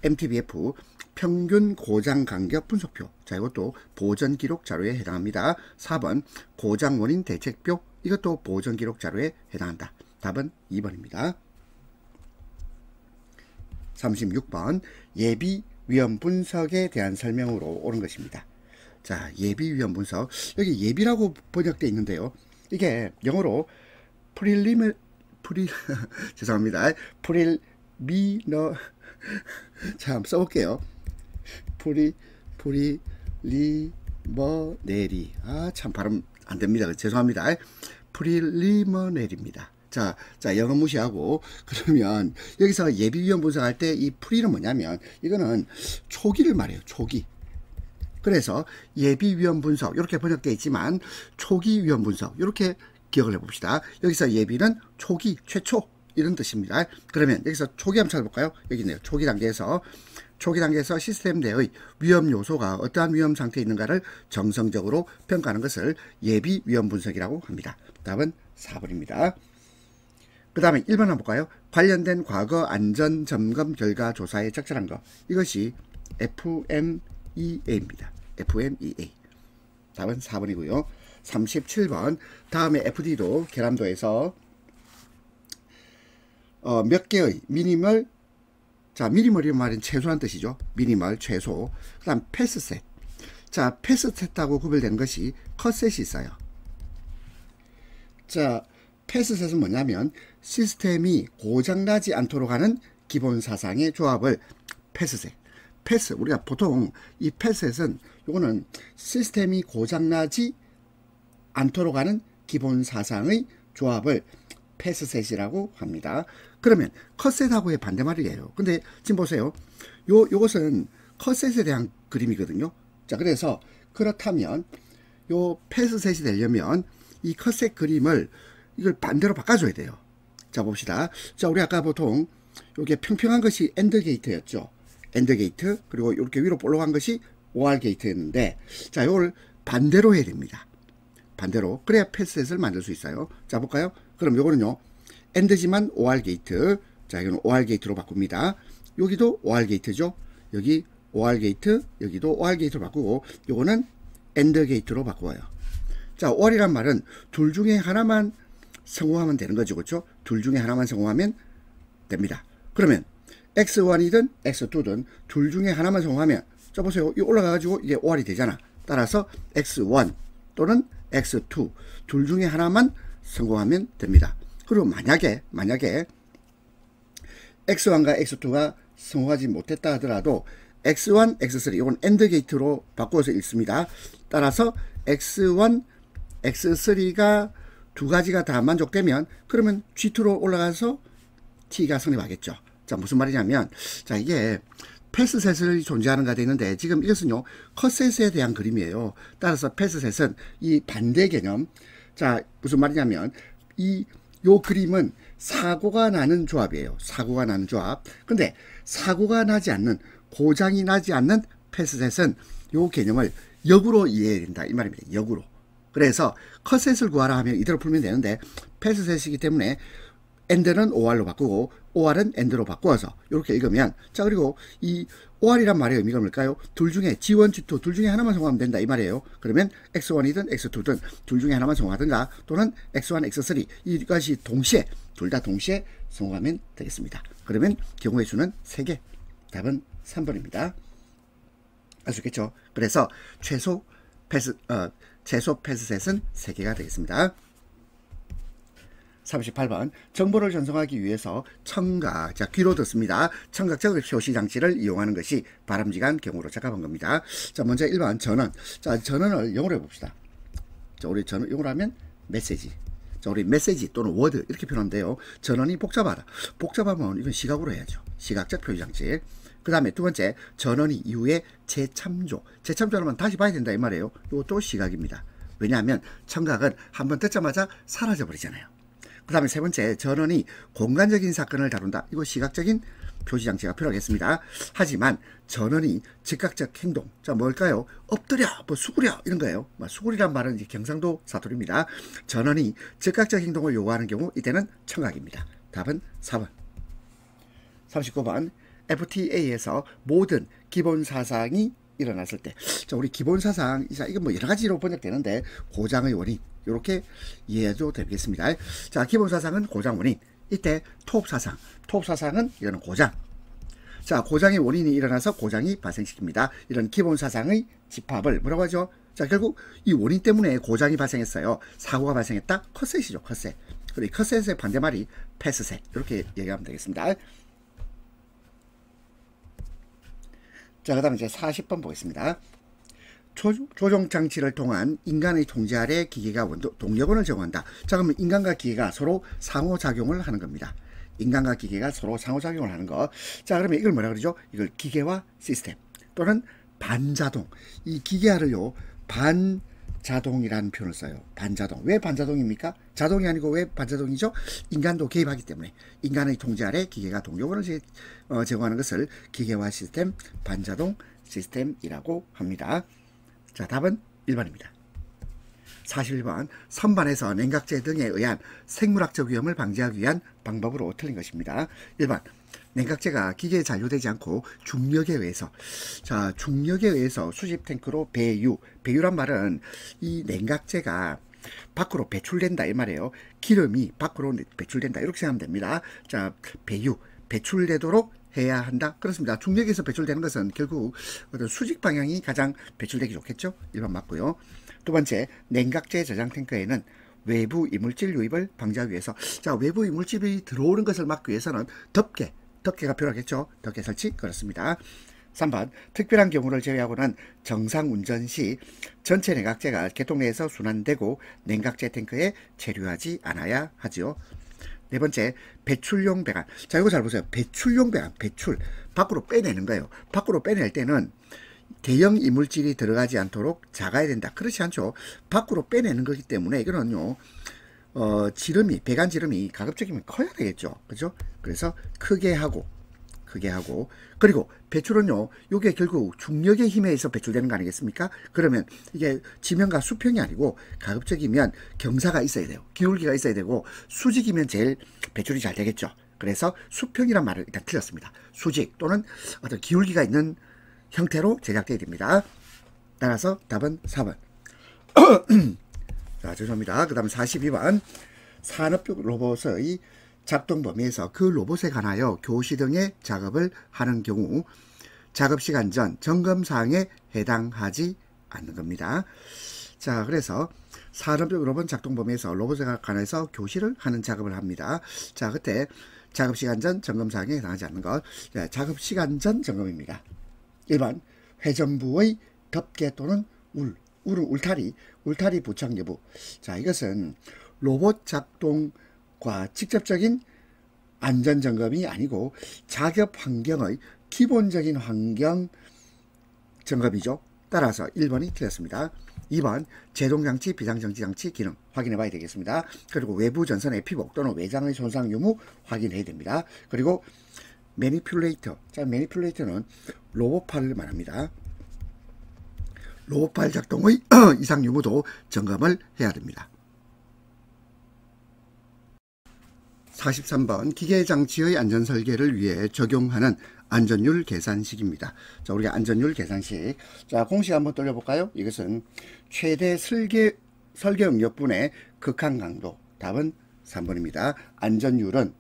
MTBF 평균 고장 간격 분석표. 자, 이것도 보전 기록 자료에 해당합니다. 4번 고장 원인 대책표. 이것도 보전 기록 자료에 해당한다. 답은 2번입니다. 36번 예비 위험 분석에 대한 설명으로 오는 것입니다. 자, 예비 위험 분석. 여기 예비라고 번역되어 있는데요. 이게 영어로 죄송합니다. 프릴미너. 자, 한번 써볼게요. 프리리머네리. 아, 참 발음 안 됩니다. 죄송합니다. 프리리머네리입니다. 자, 영어 무시하고, 그러면 여기서 예비 위험 분석할 때 이 프리는 뭐냐면 이거는 초기를 말해요. 초기. 그래서 예비 위험 분석 이렇게 번역되어 있지만 초기 위험 분석 이렇게 기억을 해봅시다. 여기서 예비는 초기, 최초 이런 뜻입니다. 그러면 여기서 초기 한번 찾아볼까요? 여기 있네요. 초기 단계에서 시스템 내의 위험 요소가 어떠한 위험 상태에 있는가를 정성적으로 평가하는 것을 예비 위험 분석이라고 합니다. 답은 4번입니다. 그 다음에 1번 한번 볼까요? 관련된 과거 안전 점검 결과 조사에 적절한 것. 이것이 FMEA입니다. FMEA. 답은 4번이고요. 37번. 다음에 FD도 계란도에서 몇 개의 미니멀. 자, 미니멀이란 말은 최소한 뜻이죠. 미니멀, 최소. 그 다음 패스셋. 자, 패스셋하고 구별되는 것이 컷셋이 있어요. 자, 패스셋은 뭐냐면 시스템이 고장나지 않도록 하는 기본 사상의 조합을 패스셋. 패스, 우리가 보통 이 패스셋은 요거는 시스템이 고장나지 않도록 하는 기본 사상의 조합을 패스셋이라고 합니다. 그러면 컷셋하고의 반대말이에요. 근데 지금 보세요. 요것은 컷셋에 대한 그림이거든요. 자, 그래서 그렇다면 요 패스셋이 되려면 이 컷셋 그림을 이걸 반대로 바꿔줘야 돼요. 자, 봅시다. 자, 우리 아까 보통 요게 평평한 것이 엔드 게이트였죠. 엔드 게이트. 그리고 이렇게 위로 볼록한 것이 OR 게이트였는데, 자, 이걸 반대로 해야 됩니다. 반대로. 그래야 패스셋을 만들 수 있어요. 자, 볼까요? 그럼 요거는요, AND지만 OR 게이트. 자, 이거는 OR 게이트로 바꿉니다. 여기도 OR 게이트죠. 여기 OR 게이트, 여기도 OR 게이트로 바꾸고, 요거는 AND 게이트로 바꾸어요. 자, OR이란 말은 둘 중에 하나만 성공하면 되는 거죠. 그렇죠? 둘 중에 하나만 성공하면 됩니다. 그러면 X1이든 X2든 둘 중에 하나만 성공하면, 자, 보세요. 이 올라가가지고 이게 OR이 되잖아. 따라서 X1 또는 X2 둘 중에 하나만 성공하면 됩니다. 그리고 만약에 X1과 X2가 성공하지 못했다 하더라도 X1, X3 이건 AND 게이트로 바꾸어서 읽습니다. 따라서 X1, X3가 두 가지가 다 만족되면 그러면 G2로 올라가서 T가 성립하겠죠. 자, 무슨 말이냐면, 자, 이게 패스셋을 존재하는가 되는데 지금 이것은요 컷셋에 대한 그림이에요. 따라서 패스셋은 이 반대 개념. 자, 무슨 말이냐면 요 그림은 사고가 나는 조합이에요. 사고가 나는 조합. 근데 사고가 나지 않는, 고장이 나지 않는 패스셋은 요 개념을 역으로 이해해야 된다 이 말입니다. 역으로. 그래서 컷셋을 구하라 하면 이대로 풀면 되는데 패스셋이기 때문에 AND는 OR로 바꾸고 OR은 AND로 바꾸어서 이렇게 읽으면, 자, 그리고 이 OR이란 말의 의미가 뭘까요? 둘 중에 G1, G2 둘 중에 하나만 성공하면 된다 이 말이에요. 그러면 X1이든 X2든 둘 중에 하나만 성공하든가 또는 X1, X3 이것이 동시에 둘 다 동시에 성공하면 되겠습니다. 그러면 경우의 수는 3개. 답은 3번입니다. 알 수 있겠죠? 그래서 최소 패스셋은 3개가 되겠습니다. 38번 정보를 전송하기 위해서 청각, 자, 귀로 듣습니다. 청각적 표시 장치를 이용하는 것이 바람직한 경우로 적합한 겁니다. 자, 먼저 1번 전원. 자, 전원을 영어로 해봅시다. 자, 우리 전원 영어로 하면 메시지. 자, 우리 메시지 또는 워드 이렇게 표현하면 돼요. 전원이 복잡하다. 복잡하면 이건 시각으로 해야죠. 시각적 표시 장치. 그 다음에 두 번째, 전원이 이후에 재참조. 재참조하면 다시 봐야 된다 이 말이에요. 이것도 시각입니다. 왜냐하면 청각은 한번 듣자마자 사라져 버리잖아요. 그 다음에 세 번째, 전원이 공간적인 사건을 다룬다. 이거 시각적인 표시장치가 필요하겠습니다. 하지만 전원이 즉각적 행동. 자, 뭘까요? 엎드려, 뭐 수구려 이런 거예요. 수구리란 말은 이제 경상도 사투리입니다. 전원이 즉각적 행동을 요구하는 경우 이때는 청각입니다. 답은 4번. 39번 FTA에서 모든 기본 사상이 일어났을 때, 자, 우리 기본 사상, 이건 뭐 여러 가지로 번역되는데 고장의 원인 이렇게 이해해도 되겠습니다. 자, 기본 사상은 고장 원인. 이때 톱 사상은 이거는 고장. 자, 고장의 원인이 일어나서 고장이 발생시킵니다. 이런 기본 사상의 집합을 뭐라고 하죠? 자, 결국 이 원인 때문에 고장이 발생했어요. 사고가 발생했다. 컷셋이죠, 컷셋. 그리고 컷셋의 반대말이 패스셋. 이렇게 얘기하면 되겠습니다. 자, 그 다음에 이제 40번 보겠습니다. 조종 장치를 통한 인간의 통제 아래 기계가 동력원을 제공한다. 자, 그러면 인간과 기계가 서로 상호작용을 하는 겁니다. 인간과 기계가 서로 상호작용을 하는 거. 자, 그러면 이걸 뭐라 그러죠? 이걸 기계화 시스템 또는 반자동. 이 기계화를요, 반자동이라는 표현을 써요. 반자동. 왜 반자동입니까? 자동이 아니고 왜 반자동이죠? 인간도 개입하기 때문에. 인간의 통제 아래 기계가 동력원을 제공하는 것을 기계화 시스템, 반자동 시스템이라고 합니다. 자, 답은 1번입니다. 41번 선반에서 냉각제 등에 의한 생물학적 위험을 방지하기 위한 방법으로 틀린 것입니다. 1번 냉각제가 기계에 잔류되지 않고 중력에 의해서, 자, 중력에 의해서 수집 탱크로 배유란 말은 이 냉각제가 밖으로 배출된다 이 말이에요. 기름이 밖으로 배출된다 이렇게 생각하면 됩니다. 자, 배출되도록 해야 한다. 그렇습니다. 중력에서 배출되는 것은 결국 어떤 수직 방향이 가장 배출되기 좋겠죠. 1번 맞고요. 두 번째, 냉각제 저장 탱크에는 외부 이물질 유입을 방지하기 위해서, 자, 외부 이물질이 들어오는 것을 막기 위해서는 덮개가 필요하겠죠. 덮개 설치. 그렇습니다. 3번 특별한 경우를 제외하고는 정상 운전 시 전체 냉각제가 개통 내에서 순환되고 냉각제 탱크에 체류하지 않아야 하지요. 네 번째, 배출용 배관. 자, 이거 잘 보세요. 배출용 배관, 배출. 밖으로 빼내는 거예요. 밖으로 빼낼 때는 대형 이물질이 들어가지 않도록 작아야 된다. 그렇지 않죠. 밖으로 빼내는 거기 때문에 이거는요, 배관 지름이 가급적이면 커야 되겠죠. 그죠? 그래서 크게 하고, 크게 하고, 그리고 배출은요, 요게 결국 중력의 힘에 의해서 배출되는 거 아니겠습니까? 그러면 이게 지면과 수평이 아니고 가급적이면 경사가 있어야 돼요. 기울기가 있어야 되고, 수직이면 제일 배출이 잘 되겠죠. 그래서 수평이란 말을 일단 틀렸습니다. 수직 또는 어떤 기울기가 있는 형태로 제작되어야 됩니다. 따라서 답은 4번. 자, 죄송합니다. 그 다음 42번. 산업용 로봇의 작동 범위에서 그 로봇에 관하여 교시 등의 작업을 하는 경우 작업시간 전 점검사항에 해당하지 않는 겁니다. 자, 그래서 산업용 로봇 작동 범위에서 로봇에 관해서 교시를 하는 작업을 합니다. 자, 그때 작업시간 전 점검사항에 해당하지 않는 것. 자, 작업시간 전 점검입니다. 1번 회전부의 덮개 또는 울타리 부착 여부. 자, 이것은 로봇 작동과 직접적인 안전점검이 아니고 작업 환경의 기본적인 환경 점검이죠. 따라서 1번이 틀렸습니다. 2번 제동장치, 비상정지장치 기능 확인해 봐야 되겠습니다. 그리고 외부 전선의 피복 또는 외장의 손상 유무 확인해야 됩니다. 그리고 매니퓰레이터. 자, 매니퓰레이터는 로봇팔을 말합니다. 로봇팔 작동의 이상 유무도 점검을 해야 됩니다. 43번 기계장치의 안전설계를 위해 적용하는 안전율 계산식입니다. 자, 우리가 안전율 계산식. 자, 공식 한번 돌려볼까요? 이것은 최대 설계 응력분의 극한 강도. 답은 3번입니다. 안전율은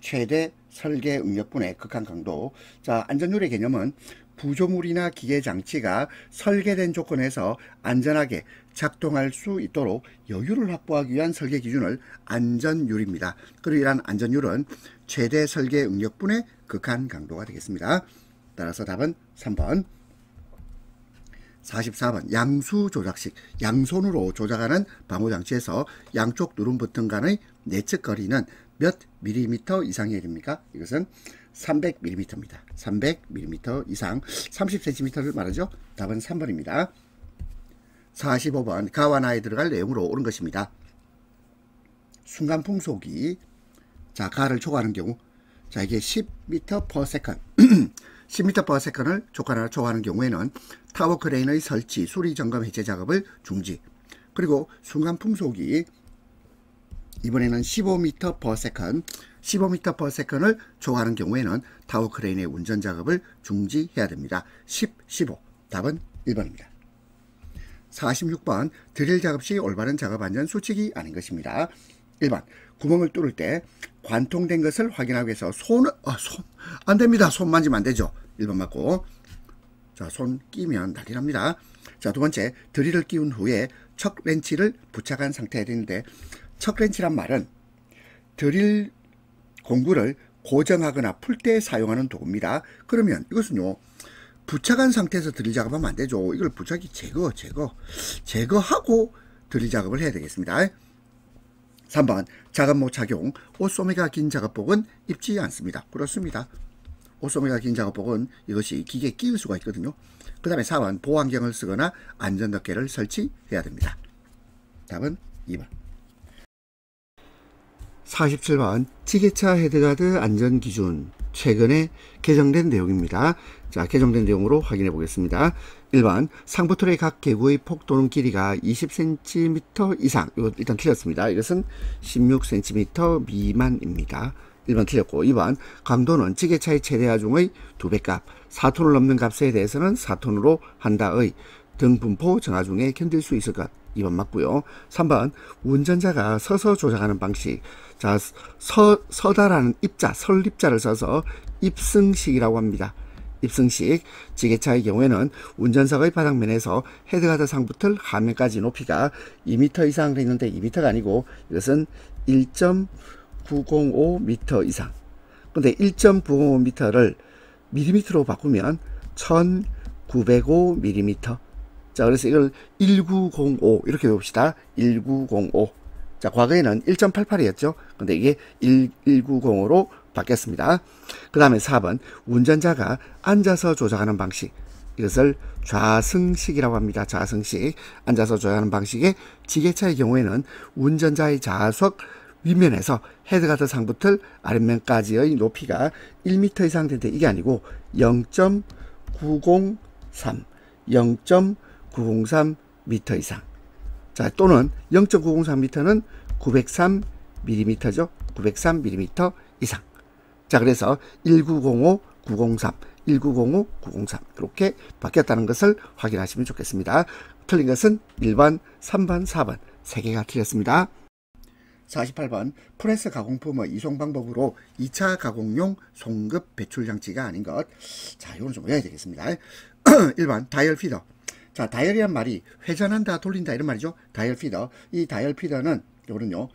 최대 설계 응력분의 극한 강도. 자, 안전율의 개념은 구조물이나 기계장치가 설계된 조건에서 안전하게 작동할 수 있도록 여유를 확보하기 위한 설계 기준을 안전율입니다. 그리고 이러한 안전율은 최대 설계 응력분의 극한 강도가 되겠습니다. 따라서 답은 3번. 44번 양수 조작식. 양손으로 조작하는 방호장치에서 양쪽 누름 버튼 간의 내측 거리는 몇 밀리미터 이상이어야 됩니까? 이것은 300mm입니다. 300mm 이상 30cm를 말하죠. 답은 3번입니다. 45번 가와 나에 들어갈 내용으로 옳은 것입니다. 순간풍속이 자 가를 초과하는 경우 자 이게 10m/s 10m/s를 초과하는 경우에는 타워 크레인의 설치, 수리, 점검, 해체 작업을 중지. 그리고 순간풍속이 이번에는 15m/s 15m/s를 초과하는 경우에는 타워 크레인의 운전 작업을 중지해야 됩니다. 15. 답은 1번입니다. 46번 드릴 작업 시 올바른 작업 안전 수칙이 아닌 것입니다. 1번 구멍을 뚫을 때 관통된 것을 확인하기 위해서 손 안됩니다. 손 만지면 안되죠. 1번 맞고, 자, 손 끼면 난리 납니다. 자, 두 번째 드릴을 끼운 후에 척 렌치를 부착한 상태여야 되는데, 척 렌치란 말은 드릴 공구를 고정하거나 풀 때 사용하는 도구입니다. 그러면 이것은요 부착한 상태에서 드릴 작업하면 안 되죠. 이걸 부착이 제거하고 드릴 작업을 해야 되겠습니다. 3번 작업모 착용. 옷소매가 긴 작업복은 입지 않습니다. 그렇습니다. 옷소매가 긴 작업복은 이것이 기계에 끼울 수가 있거든요. 그 다음에 4번 보호안경을 쓰거나 안전덮개를 설치해야 됩니다. 답은 2번. 47번 지게차 헤드가드 안전기준 최근에 개정된 내용입니다. 자, 개정된 내용으로 확인해 보겠습니다. 1번 상부 트레이 각 개구의 폭 또는 길이가 20cm 이상. 이거 일단 틀렸습니다. 이것은 16cm 미만입니다. 1번 틀렸고, 2번 강도는 지게차의 최대 하중의 2배 값, 4톤을 넘는 값에 대해서는 4톤으로 한다의 등 분포 정하 중에 견딜 수 있을 것. 2번 맞고요. 3번 운전자가 서서 조작하는 방식. 자, 서다라는 입자, 설입자를 써서 입승식이라고 합니다. 입승식. 지게차의 경우에는 운전석의 바닥면에서 헤드가드 상부터 하면까지 높이가 2m 이상 되는데 2m가 아니고 이것은 1.905m 이상. 근데 1.905m를 밀리미터로 바꾸면 1905mm. 자, 그래서 이걸 1905 이렇게 외웁시다. 1905. 자, 과거에는 1.88이었죠. 근데 이게 1905로 바뀌었습니다. 그 다음에 4번 운전자가 앉아서 조작하는 방식. 이것을 좌승식이라고 합니다. 좌승식. 앉아서 조작하는 방식의 지게차의 경우에는 운전자의 좌석 윗면에서 헤드가드 상부틀 아랫면까지의 높이가 1m 이상 된데 이게 아니고 0.903 0.903m 이상. 자, 또는 0.903m는 903mm죠. 903mm 이상. 자, 그래서 1905, 903, 1905, 903 이렇게 바뀌었다는 것을 확인하시면 좋겠습니다. 틀린 것은 1번, 3번, 4번 3개가 틀렸습니다. 48번 프레스 가공품의 이송 방법으로 2차 가공용 송급 배출 장치가 아닌 것. 자, 이건 좀 외워야 되겠습니다. 1번 다이얼 피더. 자, 다이얼이란 말이 회전한다, 돌린다 이런 말이죠. 다이얼 피더. 이 다이얼 피더는 요거는요,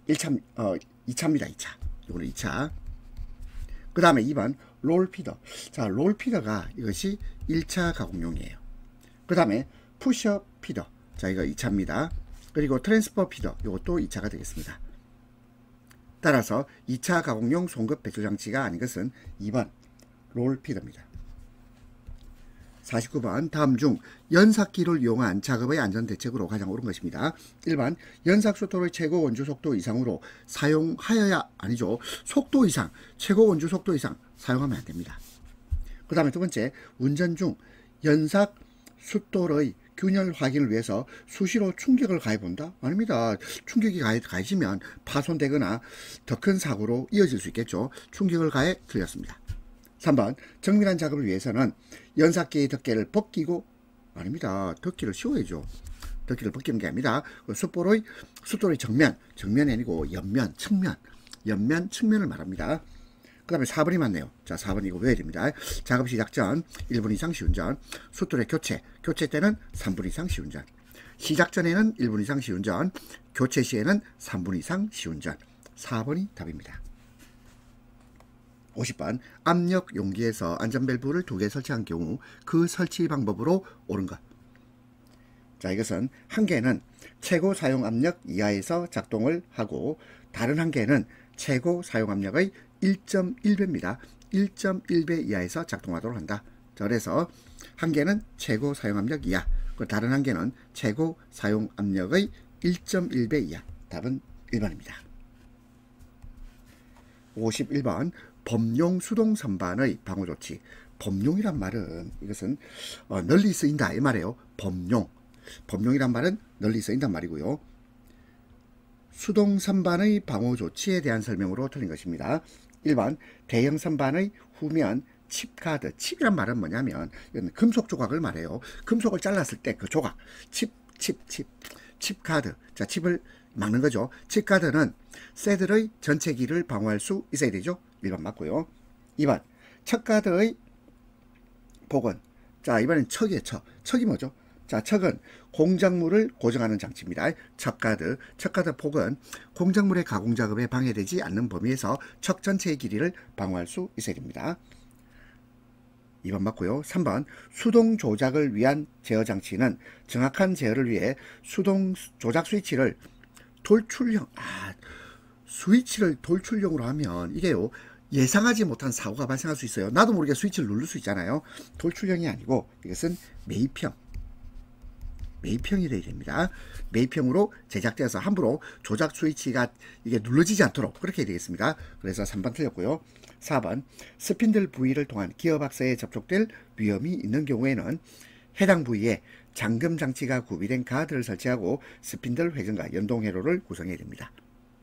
2차입니다. 2차. 요거는 2차. 그 다음에 2번 롤 피더. 자, 롤 피더가 이것이 1차 가공용이에요. 그 다음에 푸셔 피더. 자, 이거 2차입니다. 그리고 트랜스퍼 피더. 이것도 2차가 되겠습니다. 따라서 2차 가공용 송급 배출 장치가 아닌 것은 2번 롤 피더입니다. 49번 다음 중 연삭기를 이용한 작업의 안전대책으로 가장 옳은 것입니다. 1번 연삭수토의 최고 원주 속도 이상으로 사용하여야 아니죠. 속도 이상, 최고 원주 속도 이상 사용하면 안됩니다. 그 다음에 두 번째, 운전 중 연삭수토의 균열 확인을 위해서 수시로 충격을 가해본다? 아닙니다. 충격이 가해지면 파손되거나 더 큰 사고로 이어질 수 있겠죠. 충격을 가해 틀렸습니다. 3번 정밀한 작업을 위해서는 연삭기의 덮개를 벗기고, 아닙니다. 덮개를 씌워야죠. 덮개를 벗기는 게 아니라 숫돌의 정면이 아니고 옆면, 측면을 말합니다. 그 다음에 4번이 맞네요. 자, 4번 이거 외워야 됩니다. 작업 시작 전 1분 이상 시운전, 숫돌의 교체 때는 3분 이상 시운전, 시작 전에는 1분 이상 시운전, 교체 시에는 3분 이상 시운전. 4번이 답입니다. 50번 압력 용기에서 안전밸브를 2개 설치한 경우 그 설치 방법으로 옳은 것. 자, 이것은 한 개는 최고 사용 압력 이하에서 작동을 하고 다른 한 개는 최고 사용 압력의 1.1배입니다. 1.1배 이하에서 작동하도록 한다. 자, 그래서 한 개는 최고 사용 압력 이하, 다른 한 개는 최고 사용 압력의 1.1배 이하. 답은 1번입니다. 51번 범용 수동 선반의 방호 조치. 범용이란 말은 이것은 널리 쓰인다 이 말이에요. 범용이란 말은 널리 쓰인단 말이고요. 수동 선반의 방호 조치에 대한 설명으로 틀린 것입니다. 1번 대형 선반의 후면 칩가드. 칩이란 말은 뭐냐면 이건 금속 조각을 말해요. 금속을 잘랐을 때 그 조각, 칩가드. 자, 칩을 막는 거죠. 칩가드는 새들의 전체 길을 방어할 수 있어야 되죠. 1번 맞고요. 2번 척가드의 복원. 자, 이번엔 척이에요. 척이 뭐죠? 자, 척은 공작물을 고정하는 장치입니다. 척가드 폭은 공작물의 가공 작업에 방해되지 않는 범위에서 척 전체의 길이를 방어할 수 있어야 됩니다. 2번 맞고요. 3번 수동 조작을 위한 제어 장치는 정확한 제어를 위해 수동 조작 스위치를 돌출형으로 하면 이게요, 예상하지 못한 사고가 발생할 수 있어요. 나도 모르게 스위치를 누를 수 있잖아요. 돌출형이 아니고 이것은 매입형이 되어야 됩니다. 매입형으로 제작되어서 함부로 조작 스위치가 이게 눌러지지 않도록 그렇게 되겠습니다. 그래서 3번 틀렸고요. 4번 스핀들 부위를 통한 기어박스에 접촉될 위험이 있는 경우에는 해당 부위에 잠금 장치가 구비된 가드를 설치하고 스핀들 회전과 연동 회로를 구성해야 됩니다.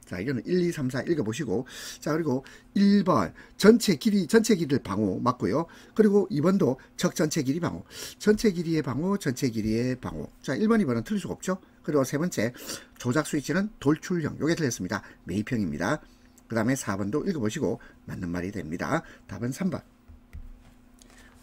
자, 이거는 1, 2, 3, 4 읽어보시고, 자, 그리고 1번 전체 길이를 방호 맞고요. 그리고 2번도 척 전체 길이 방호, 전체 길이의 방호. 자, 1번, 2번은 틀릴 수가 없죠. 그리고 세 번째 조작 스위치는 돌출형, 요게 틀렸습니다. 매입형입니다. 그 다음에 4번도 읽어보시고 맞는 말이 됩니다. 답은 3번.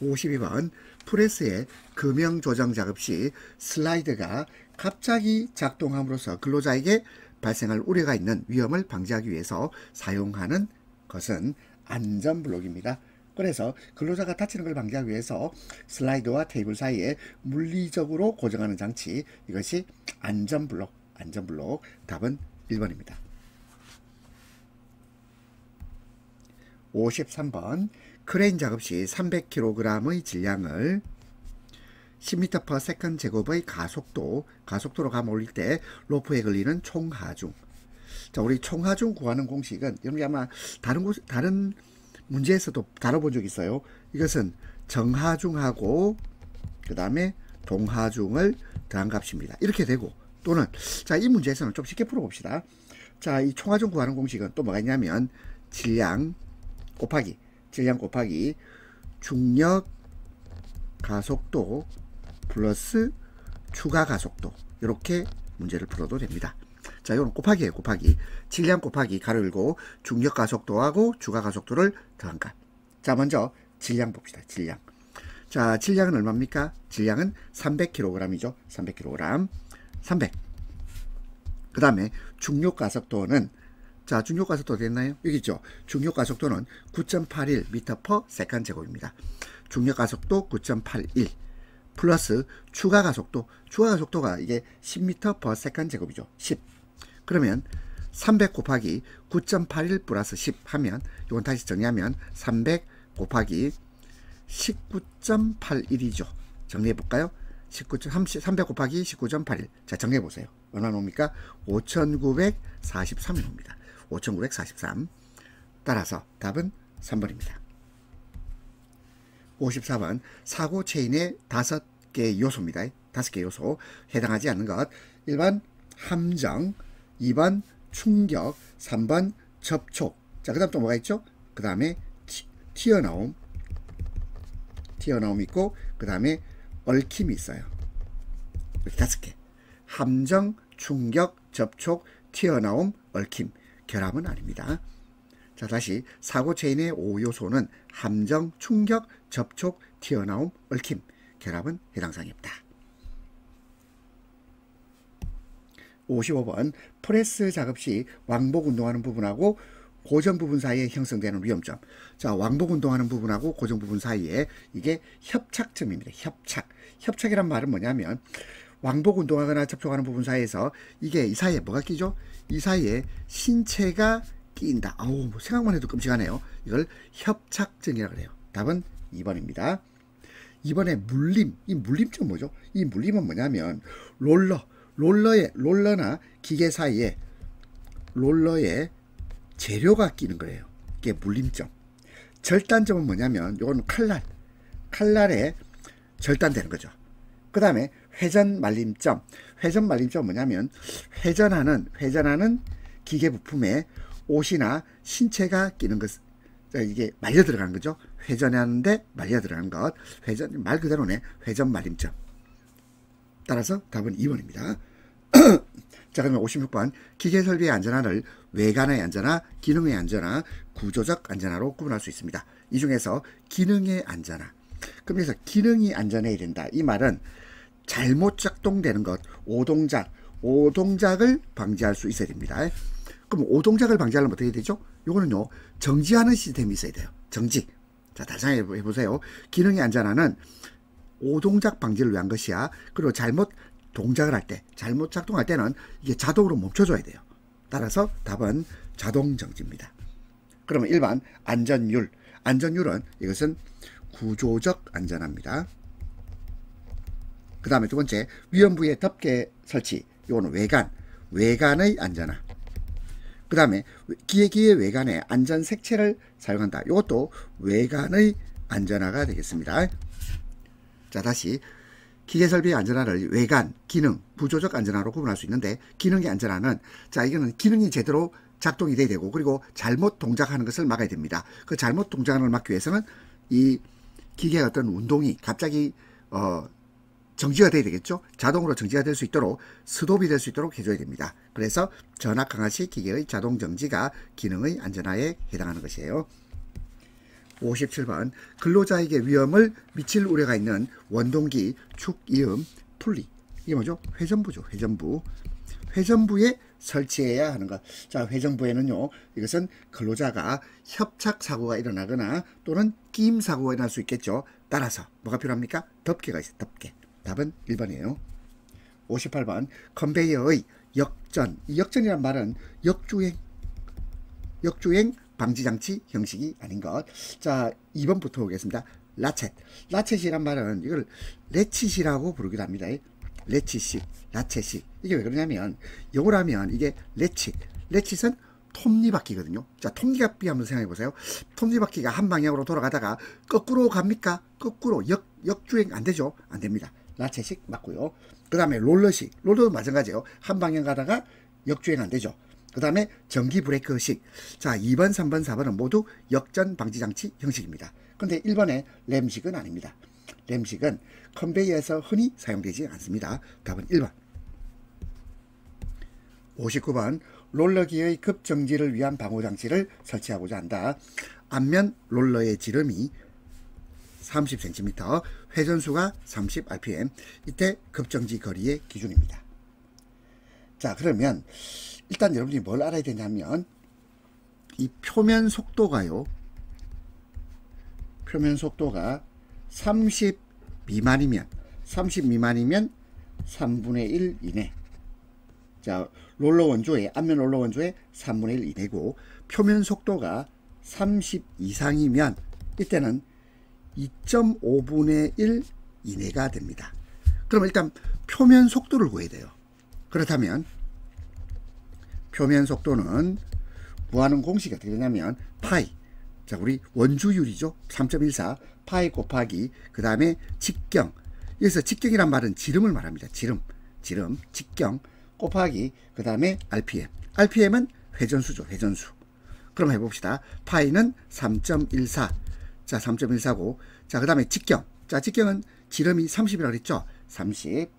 52번 프레스의 금형 조정 작업 시 슬라이드가 갑자기 작동함으로써 근로자에게 발생할 우려가 있는 위험을 방지하기 위해서 사용하는 것은 안전블록입니다. 그래서 근로자가 다치는 걸 방지하기 위해서 슬라이드와 테이블 사이에 물리적으로 고정하는 장치, 이것이 안전블록. 답은 1번입니다. 53번 크레인 작업 시 300kg의 질량을 10m/s 제곱의 가속도로 감아 올릴 때 로프에 걸리는 총 하중. 자, 우리 총하중 구하는 공식은 여러분이 아마 다른 문제에서도 다뤄본 적 있어요. 이것은 정하중하고 그 다음에 동하중을 더한 값입니다. 이렇게 되고, 또는 자, 이 문제에서는 좀 쉽게 풀어봅시다. 자, 이 총하중 구하는 공식은 또 뭐가 있냐면 질량 곱하기 중력 가속도 플러스 추가 가속도, 이렇게 문제를 풀어도 됩니다. 자, 이건 곱하기예요. 곱하기. 질량 곱하기 가로 열고 중력 가속도하고 추가 가속도를 더한 값. 자, 먼저 질량 봅시다. 질량. 자, 질량은 얼마입니까? 질량은 300kg이죠. 300kg. 300. 그 다음에 중력 가속도는, 자, 중력 가속도 됐나요? 여기 있죠. 중력 가속도는 9.81 m/s 제곱입니다. 중력 가속도 9.81 플러스 추가 가속도가 이게 10m/s 제곱이죠. 10. 그러면 300 곱하기 9.81 플러스 10 하면, 이건 다시 정리하면 300 곱하기 19.81이죠. 정리해 볼까요? 300 곱하기 19.81. 자, 정리해 보세요. 얼마 나옵니까? 5943이 나옵니다. 5943. 따라서 답은 3번입니다. 54번. 사고 체인의 5개 요소입니다. 5개 요소. 해당하지 않는 것. 1번 함정, 2번 충격, 3번 접촉. 자, 그 다음 또 뭐가 있죠? 그 다음에 튀어나옴 있고, 그 다음에 얽힘이 있어요. 이렇게 5개. 함정, 충격, 접촉, 튀어나옴, 얽힘. 결함은 아닙니다. 자, 다시 사고 체인의 5요소는 함정, 충격, 접촉, 튀어나옴, 얽힘. 결함은 해당 사항이 없다. 55번. 프레스 작업 시 왕복 운동하는 부분하고 고정 부분 사이에 형성되는 위험점. 자, 왕복 운동하는 부분하고 고정 부분 사이에 이게 협착점입니다. 협착이란 말은 뭐냐면, 왕복 운동하거나 접촉하는 부분 사이에서 이게 이 사이에 뭐가 끼죠? 이 사이에 신체가 끼인다. 아우, 뭐 생각만 해도 끔찍하네요. 이걸 협착증이라고 해요. 답은 2번입니다. 2번에 물림. 이 물림증은 뭐죠? 이 물림은 뭐냐면 롤러나 기계 사이에 롤러에 재료가 끼는 거예요. 이게 물림점. 절단점은 뭐냐면, 요건 칼날에 절단되는 거죠. 그 다음에 회전 말림점. 회전 말림점은 뭐냐면, 회전하는 기계 부품에 옷이나 신체가 끼는 것, 이게 말려 들어가는 거죠. 회전하는데 말려 들어가는 것. 말 그대로네. 회전 말림점. 따라서 답은 2번입니다. 자, 그러면 56번. 기계 설비의 안전화를 외관의 안전화, 기능의 안전화, 구조적 안전화로 구분할 수 있습니다. 이 중에서 기능의 안전화. 그래서 기능이 안전해야 된다. 이 말은 잘못 작동되는 것, 오동작을 방지할 수 있어야 됩니다. 그럼 오동작을 방지하려면 어떻게 되죠? 요거는요, 정지하는 시스템이 있어야 돼요. 정지. 자, 다시 한번 해보세요. 기능의 안전화는 오동작 방지를 위한 것이야. 그리고 잘못 동작을 할 때, 잘못 작동할 때는 이게 자동으로 멈춰줘야 돼요. 따라서 답은 자동 정지입니다. 그러면 1번 안전율. 안전율은 이것은 구조적 안전합니다. 그 다음에 두 번째, 위험 부위에 덮개 설치. 이거는 외관의 안전화. 그 다음에 기계 외관에 안전 색채를 사용한다. 이것도 외관의 안전화가 되겠습니다. 자, 다시 기계 설비의 안전화를 외관, 기능, 구조적 안전화로 구분할 수 있는데, 기능의 안전화는, 자, 이거는 기능이 제대로 작동이 돼야 되고, 그리고 잘못 동작하는 것을 막아야 됩니다. 그 잘못 동작하는 걸 막기 위해서는 이 기계의 어떤 운동이 갑자기 정지가 돼야 되겠죠. 자동으로 정지가 될 수 있도록, 스톱이 될 수 있도록 해줘야 됩니다. 그래서 전압 강화시 기계의 자동 정지가 기능의 안전화에 해당하는 것이에요. 57번. 근로자에게 위험을 미칠 우려가 있는 원동기, 축, 이음, 풀리. 이게 뭐죠? 회전부죠. 회전부에 설치해야 하는 것. 자, 회전부에는요, 이것은 근로자가 협착 사고가 일어나거나 또는 끼임 사고가 일어날 수 있겠죠. 따라서 뭐가 필요합니까? 덮개가 있어요. 덮개. 답은 1번이에요. 58번. 컨베이어의 역전. 이 역전이란 말은 역주행 방지장치 형식이 아닌 것. 자, 2번부터 보겠습니다. 라쳇이란 말은 이걸 레칫이라고 부르기도 합니다. 라쳇식. 이게 왜 그러냐면, 영어로 하면 이게 레칫은 톱니바퀴거든요. 자, 톱니바퀴 한번 생각해 보세요. 톱니바퀴가 한 방향으로 돌아가다가 거꾸로 갑니까? 거꾸로 역주행 안 되죠? 안 됩니다. 라쳇식 맞고요. 그 다음에 롤러식, 롤러도 마찬가지예요. 한 방향 가다가 역주행 안 되죠. 그 다음에 전기 브레이크식. 자, 2번, 3번, 4번은 모두 역전 방지 장치 형식입니다. 근데 1번의 램식은 아닙니다. 램식은 컨베이어에서 흔히 사용되지 않습니다. 답은 1번. 59번 롤러기의 급정지를 위한 방호장치를 설치하고자 한다. 앞면 롤러의 지름이 30cm, 회전수가 30rpm. 이때 급정지 거리의 기준입니다. 자, 그러면 일단 여러분이 뭘 알아야 되냐면 이 표면 속도가요. 표면 속도가 30 미만이면 3분의 1 이내. 자, 롤러 원조의 앞면 롤러 원조의 3분의 1 이내고 표면 속도가 30 이상이면 이때는 2.5분의 1 이내가 됩니다. 그럼 일단 표면 속도를 구해야 돼요. 그렇다면 표면 속도는 구하는 공식이 어떻게 되냐면 파이. 자, 우리 원주율이죠. 3.14 파이 곱하기 그 다음에 직경. 여기서 직경이란 말은 지름을 말합니다. 지름, 직경 곱하기 그 다음에 RPM. RPM은 회전수죠. 회전수. 그럼 해봅시다. 파이는 3.14. 자, 3.14고. 자, 그 다음에 직경. 자, 직경은 지름이 30이라고 그랬죠. 30.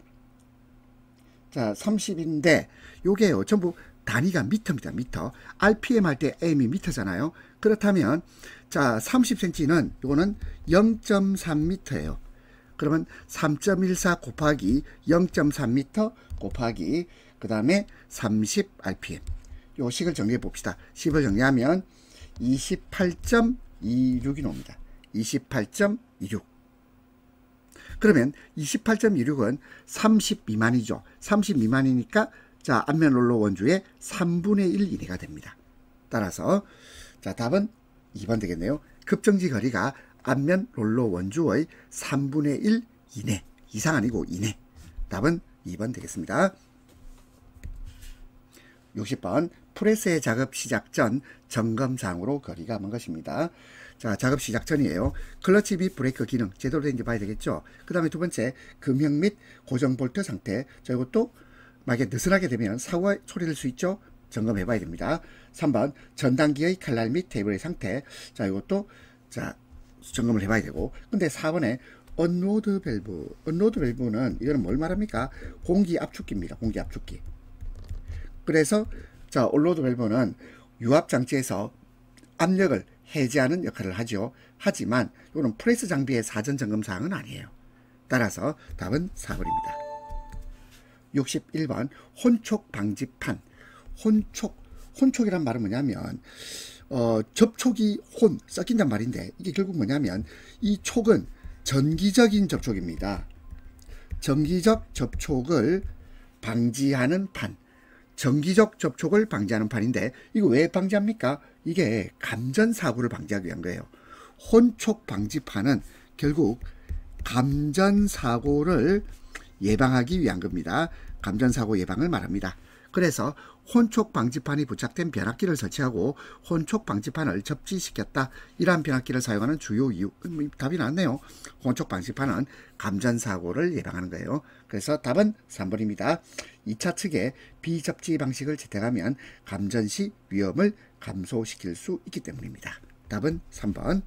자, 30인데 요게요. 전부 단위가 미터입니다. 미터. RPM 할 때 M이 미터잖아요. 그렇다면 자, 30cm는 요거는 0.3m예요. 그러면 3.14 곱하기 0.3m 곱하기 그 다음에 30rpm. 요 식을 정리해 봅시다. 10을 정리하면 28.26이 나옵니다. 28.26. 그러면 28.26은 30 미만이죠. 30 미만이니까 자, 앞면 롤러 원주의 3분의 1 이내가 됩니다. 따라서 자, 답은 2번 되겠네요. 급정지 거리가 앞면 롤러 원주의 3분의 1 이내. 이상 아니고 이내. 답은 2번 되겠습니다. 60번 프레스의 작업 시작 전 점검사항으로 거리가 먼 것입니다. 자, 작업 시작 전이에요. 클러치 및 브레이크 기능 제대로 되는지 봐야 되겠죠. 그 다음에 두 번째 금형 및 고정 볼트 상태. 자, 이것도 만약에 느슨하게 되면 사고가 초래될 수 있죠. 점검해 봐야 됩니다. 3번 전단기의 칼날 및 테이블의 상태. 자, 이것도 자 점검을 해 봐야 되고. 근데 4번에 언로드 밸브. 언로드 밸브는 이거는 뭘 말합니까? 공기 압축기입니다. 공기 압축기. 그래서 자, 언로드 밸브는 유압 장치에서 압력을 해제하는 역할을 하죠. 하지만 이거는 프레스 장비의 사전 점검 사항은 아니에요. 따라서 답은 4번입니다. 61번 혼촉 방지판. 혼촉이란 말은 뭐냐면 접촉이 섞인단 말인데 이게 결국 뭐냐면 이 촉은 전기적인 접촉입니다. 전기적 접촉을 방지하는 판. 전기적 접촉을 방지하는 판인데 이거 왜 방지합니까? 이게 감전사고를 방지하기 위한 거예요. 혼촉 방지판은 결국 감전사고를 예방하기 위한 겁니다. 감전사고 예방을 말합니다. 그래서 혼촉 방지판이 부착된 변압기를 설치하고 혼촉 방지판을 접지시켰다. 이러한 변압기를 사용하는 주요 이유. 답이 나왔네요. 혼촉 방지판은 감전사고를 예방하는 거예요. 그래서 답은 3번입니다. 2차 측에 비접지 방식을 채택하면 감전 시 위험을 감소시킬 수 있기 때문입니다. 답은 3번.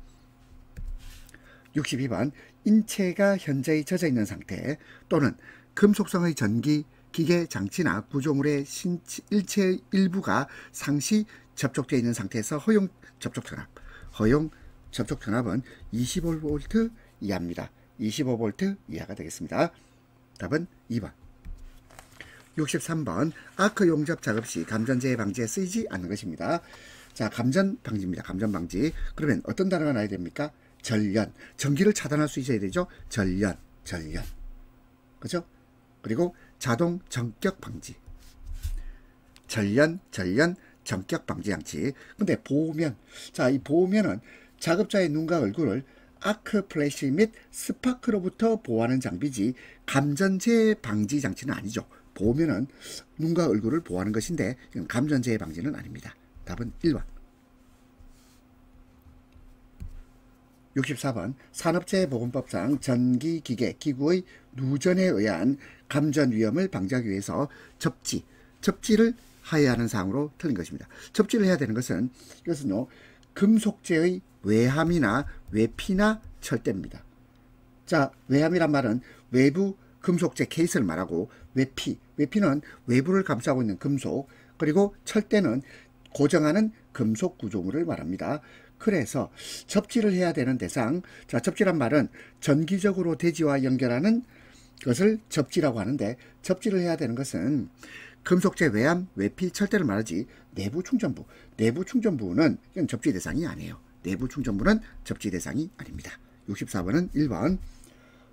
62번 인체가 현저히 젖어 있는 상태 또는 금속성의 전기 기계 장치나 구조물의 일체 일부가 상시 접촉되어 있는 상태에서 허용 접촉 전압은 25V 이하입니다. 25V 이하가 되겠습니다. 답은 2번. 63번 아크 용접 작업 시 감전재해 방지에 쓰이지 않는 것입니다. 자, 감전 방지입니다. 감전 방지. 그러면 어떤 단어가 나야 됩니까? 전련. 전기를 차단할 수 있어야 되죠. 전련. 그렇죠? 그리고 자동 전격 방지. 전련 전격 방지 장치. 근데 보호면. 자, 이 보호면은 작업자의 눈과 얼굴을 아크 플래시 및 스파크로부터 보호하는 장비지 감전재해 방지 장치는 아니죠. 보면은 눈과 얼굴을 보호하는 것인데 이건 감전재해 방지는 아닙니다. 답은 1번. 64번 산업재해보건법상 전기, 기계, 기구의 누전에 의한 감전 위험을 방지하기 위해서 접지를 하여야 하는 사항으로 틀린 것입니다. 접지를 해야 되는 것은 이것은요 금속재의 외함이나 외피나 철대입니다. 자, 외함이란 말은 외부 금속재 케이스를 말하고 외피는 외부를 감싸고 있는 금속, 그리고 철대는 고정하는 금속 구조물을 말합니다. 그래서 접지를 해야 되는 대상, 자, 접지란 말은 전기적으로 대지와 연결하는 것을 접지라고 하는데, 접지를 해야 되는 것은 금속재 외함, 외피, 철대를 말하지 내부 충전부는 이건 접지 대상이 아니에요. 내부 충전부는 접지 대상이 아닙니다. 64번은 1번.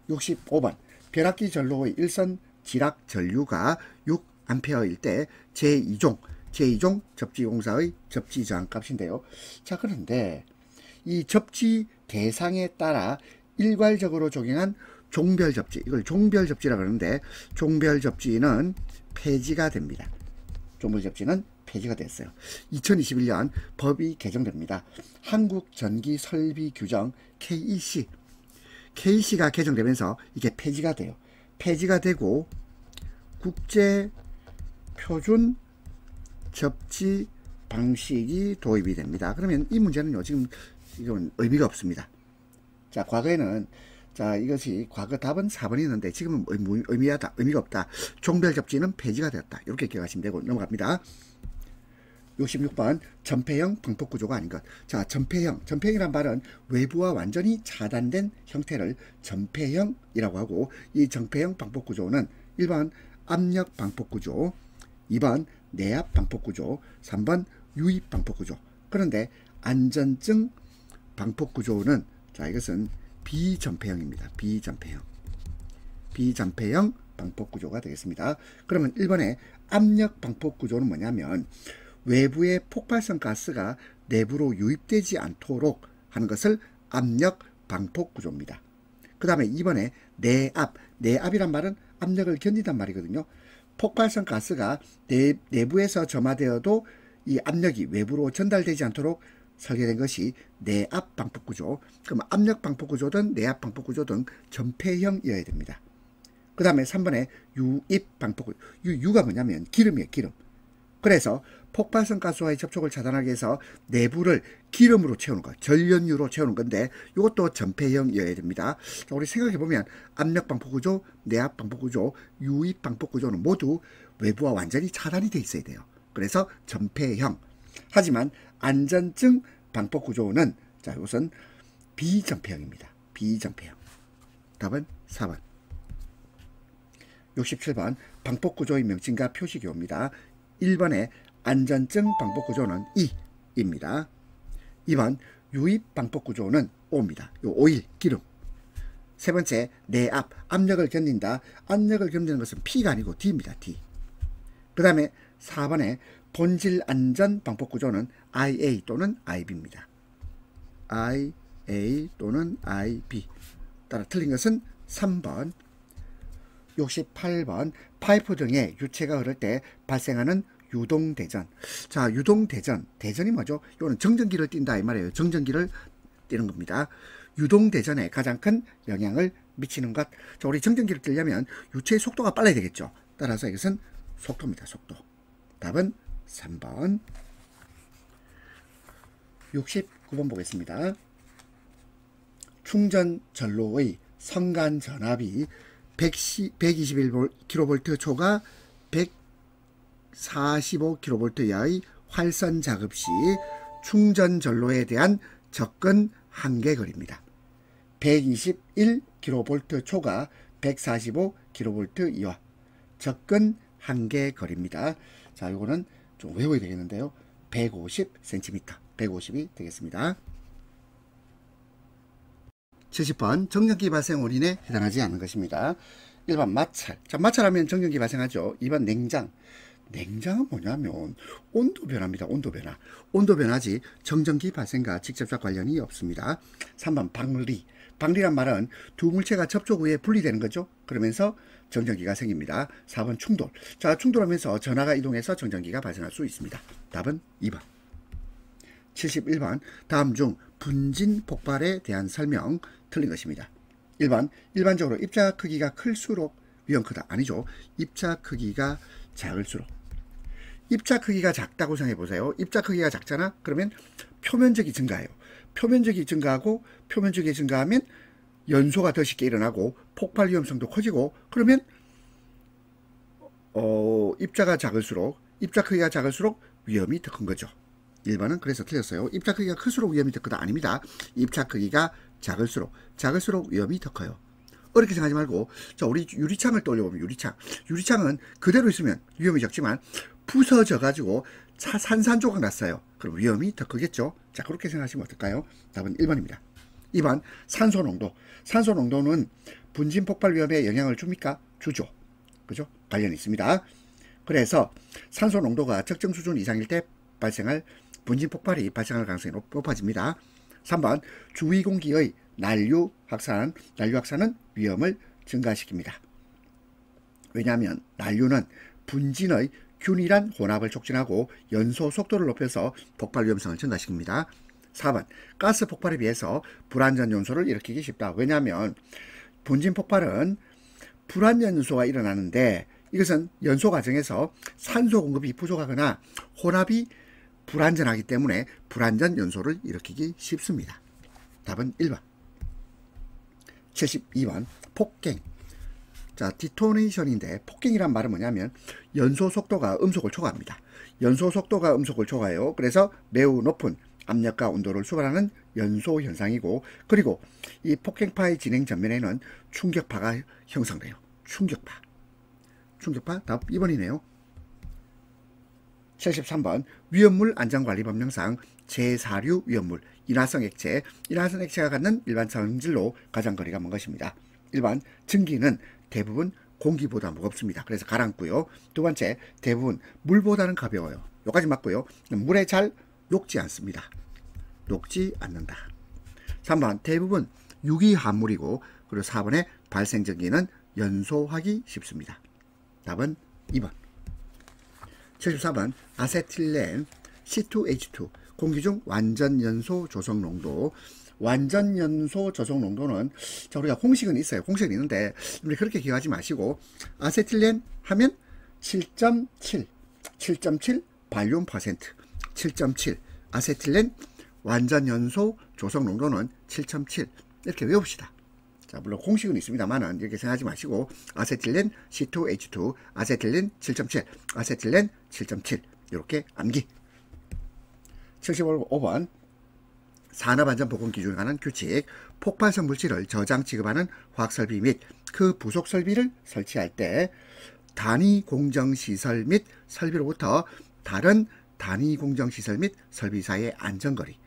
65번 벼락기 전로의 일선 지락 전류가 6A일 때 제2종 접지공사의 접지 저항값인데요. 자, 그런데 이 접지 대상에 따라 일괄적으로 적용한 종별접지, 이걸 종별접지라고 하는데 종별접지는 폐지가 됩니다. 종별접지는 폐지가 됐어요. 2021년 법이 개정됩니다. 한국전기설비규정 KEC가 개정되면서 이게 폐지가 돼요. 폐지가 되고 국제표준 접지 방식이 도입이 됩니다. 그러면 이 문제는요, 지금 이건 의미가 없습니다. 자, 과거에는, 자, 이것이 과거 답은 4번이었는데 지금은 의미가 없다. 종별 접지는 폐지가 되었다. 이렇게 기억하시면 되고 넘어갑니다. 66번 전폐형 방폭구조가 아닌 것. 자, 전폐형이란 말은 외부와 완전히 차단된 형태를 전폐형이라고 하고, 이 전폐형 방폭구조는 1번 압력 방폭구조, 2번 내압 방폭구조, 3번 유입 방폭구조. 그런데 안전증 방폭구조는, 자, 이것은 비전폐형입니다. 비전폐형 방폭구조가 되겠습니다. 그러면 1번의 압력 방폭구조는 뭐냐면 외부의 폭발성 가스가 내부로 유입되지 않도록 하는 것을 압력 방폭구조입니다. 그 다음에 2번에 내압이란 말은 압력을 견딘단 말이거든요. 폭발성 가스가 내부에서 점화되어도 이 압력이 외부로 전달되지 않도록 설계된 것이 내압 방폭구조. 그럼 압력 방폭구조든 내압 방폭구조든 전폐형이어야 됩니다. 그 다음에 3번에 유입 방폭구조. 유가 뭐냐면 기름이에요. 기름. 그래서 폭발성 가스와의 접촉을 차단하기 위해서 내부를 기름으로 채우는 거, 전력유로 채우는 건데 이것도 전폐형이어야 됩니다. 자, 우리 생각해보면 압력 방폭구조, 내압 방폭구조, 유입 방폭구조는 모두 외부와 완전히 차단이 돼 있어야 돼요. 그래서 전폐형. 하지만 안전증 방폭구조는, 자, 이것은 비전폐형입니다. 비전폐형. 답은 4번. 67번 방폭구조의 명칭과 표시기호입니다. 1번에 안전증 방폭구조는 E입니다. 2번 유입 방폭구조는 O입니다. 요 오일, 기름. 세 번째 내압, 압력을 견딘다. 압력을 견디는 것은 P가 아니고 D입니다. D. 그 다음에 4번에 본질 안전 방폭구조는 IA 또는 IB입니다. IA 또는 IB. 따라 틀린 것은 3번. 68번 파이프 등에 유체가 흐를 때 발생하는 유동대전. 자, 대전이 뭐죠? 이거는 정전기를 띈다 이 말이에요. 정전기를 띄는 겁니다. 유동대전에 가장 큰 영향을 미치는 것. 자, 우리 정전기를 띄려면 유체의 속도가 빨라야 되겠죠. 따라서 이것은 속도입니다. 속도. 답은 3번. 69번 보겠습니다. 충전 전로의 성간 전압이 121kV 초과 145kV 이하의 활선 작업 시 충전 전로에 대한 접근 한계거리입니다. 121kV 초과 145kV 이하 접근 한계거리입니다. 자, 이거는 좀 외워야 되겠는데요. 150cm, 150이 되겠습니다. 70번 정전기 발생 원인에 해당하지 않는 것입니다. 1번 마찰. 자, 마찰하면 정전기 발생하죠. 2번 냉장. 냉장은 뭐냐면 온도 변화입니다. 온도 변화. 온도 변화지 정전기 발생과 직접적 관련이 없습니다. 3번 방리. 방리란 말은 두 물체가 접촉 후에 분리되는 거죠. 그러면서 정전기가 생깁니다. 4번 충돌. 자, 충돌하면서 전하가 이동해서 정전기가 발생할 수 있습니다. 답은 2번. 71번. 다음 중 분진 폭발에 대한 설명 틀린 것입니다. 1번. 일반적으로 입자 크기가 클수록 위험 크다. 아니죠. 입자 크기가 작을수록. 입자 크기가 작다고 생각해 보세요. 입자 크기가 작잖아? 그러면 표면적이 증가해요. 표면적이 증가하고 표면적이 증가하면 연소가 더 쉽게 일어나고 폭발 위험성도 커지고, 그러면 입자가 작을수록, 입자 크기가 작을수록 위험이 더 큰 거죠. 1번은 그래서 틀렸어요. 입자 크기가 클수록 위험이 더 크다. 아닙니다. 입자 크기가 작을수록 위험이 더 커요. 어렵게 생각하지 말고, 자, 우리 유리창을 떠올려보면 유리창은 그대로 있으면 위험이 적지만 부서져 가지고 산산조각 났어요. 그럼 위험이 더 크겠죠. 자, 그렇게 생각하시면 어떨까요? 답은 1번입니다. 2번. 산소 농도. 산소 농도는 분진 폭발 위험에 영향을 줍니까? 주죠. 그죠? 관련이 있습니다. 그래서 산소 농도가 적정 수준 이상일 때 발생할 분진 폭발이 발생할 가능성이 높아집니다. 3번. 주위 공기의 난류 확산은 위험을 증가시킵니다. 왜냐하면 난류는 분진의 균일한 혼합을 촉진하고 연소 속도를 높여서 폭발 위험성을 증가시킵니다. 4번. 가스 폭발에 비해서 불완전 연소를 일으키기 쉽다. 왜냐하면 분진 폭발은 불완전 연소가 일어나는데, 이것은 연소 과정에서 산소 공급이 부족하거나 혼합이 불완전하기 때문에 불완전 연소를 일으키기 쉽습니다. 답은 1번. 72번. 폭갱. 자, 디토네이션인데 폭갱이란 말은 뭐냐면 연소 속도가 음속을 초과합니다. 연소 속도가 음속을 초과해요. 그래서 매우 높은 압력과 온도를 수반하는 연소 현상이고, 그리고 이 폭행파의 진행 전면에는 충격파가 형성돼요. 충격파. 답 2번이네요. 73번. 위험물 안전관리법령상 제4류 위험물, 인화성 액체가 갖는 일반 성질로 가장 거리가 먼 것입니다. 1번. 증기는 대부분 공기보다 무겁습니다. 그래서 가라앉고요. 두 번째, 대부분 물보다는 가벼워요. 여기까지 맞고요. 물에 잘 녹지 않습니다. 녹지 않는다. 3번. 대부분 유기화합물이고, 그리고 4번에 발생 전기는 연소하기 쉽습니다. 답은 2번. 74번. 아세틸렌 C2H2 공기 중 완전 연소 조성 농도. 완전 연소 조성 농도는, 자, 우리가 공식은 있어요. 공식은 있는데 우리 그렇게 기억하지 마시고, 아세틸렌 하면 7.7 발륨 퍼센트, 7.7 아세틸렌 완전 연소 조성 농도는 7.7 이렇게 외웁시다. 자, 물론 공식은 있습니다만은 이렇게 생각하지 마시고, 아세틸렌 C2H2 아세틸렌 7.7 아세틸렌 7.7 이렇게 암기. 75번. 산업안전보건 기준에 관한 규칙. 폭발성 물질을 저장 취급하는 화학설비 및 그 부속 설비를 설치할 때 단위 공정시설 및 설비로부터 다른 단위 공정시설 및 설비 사이의 안전거리.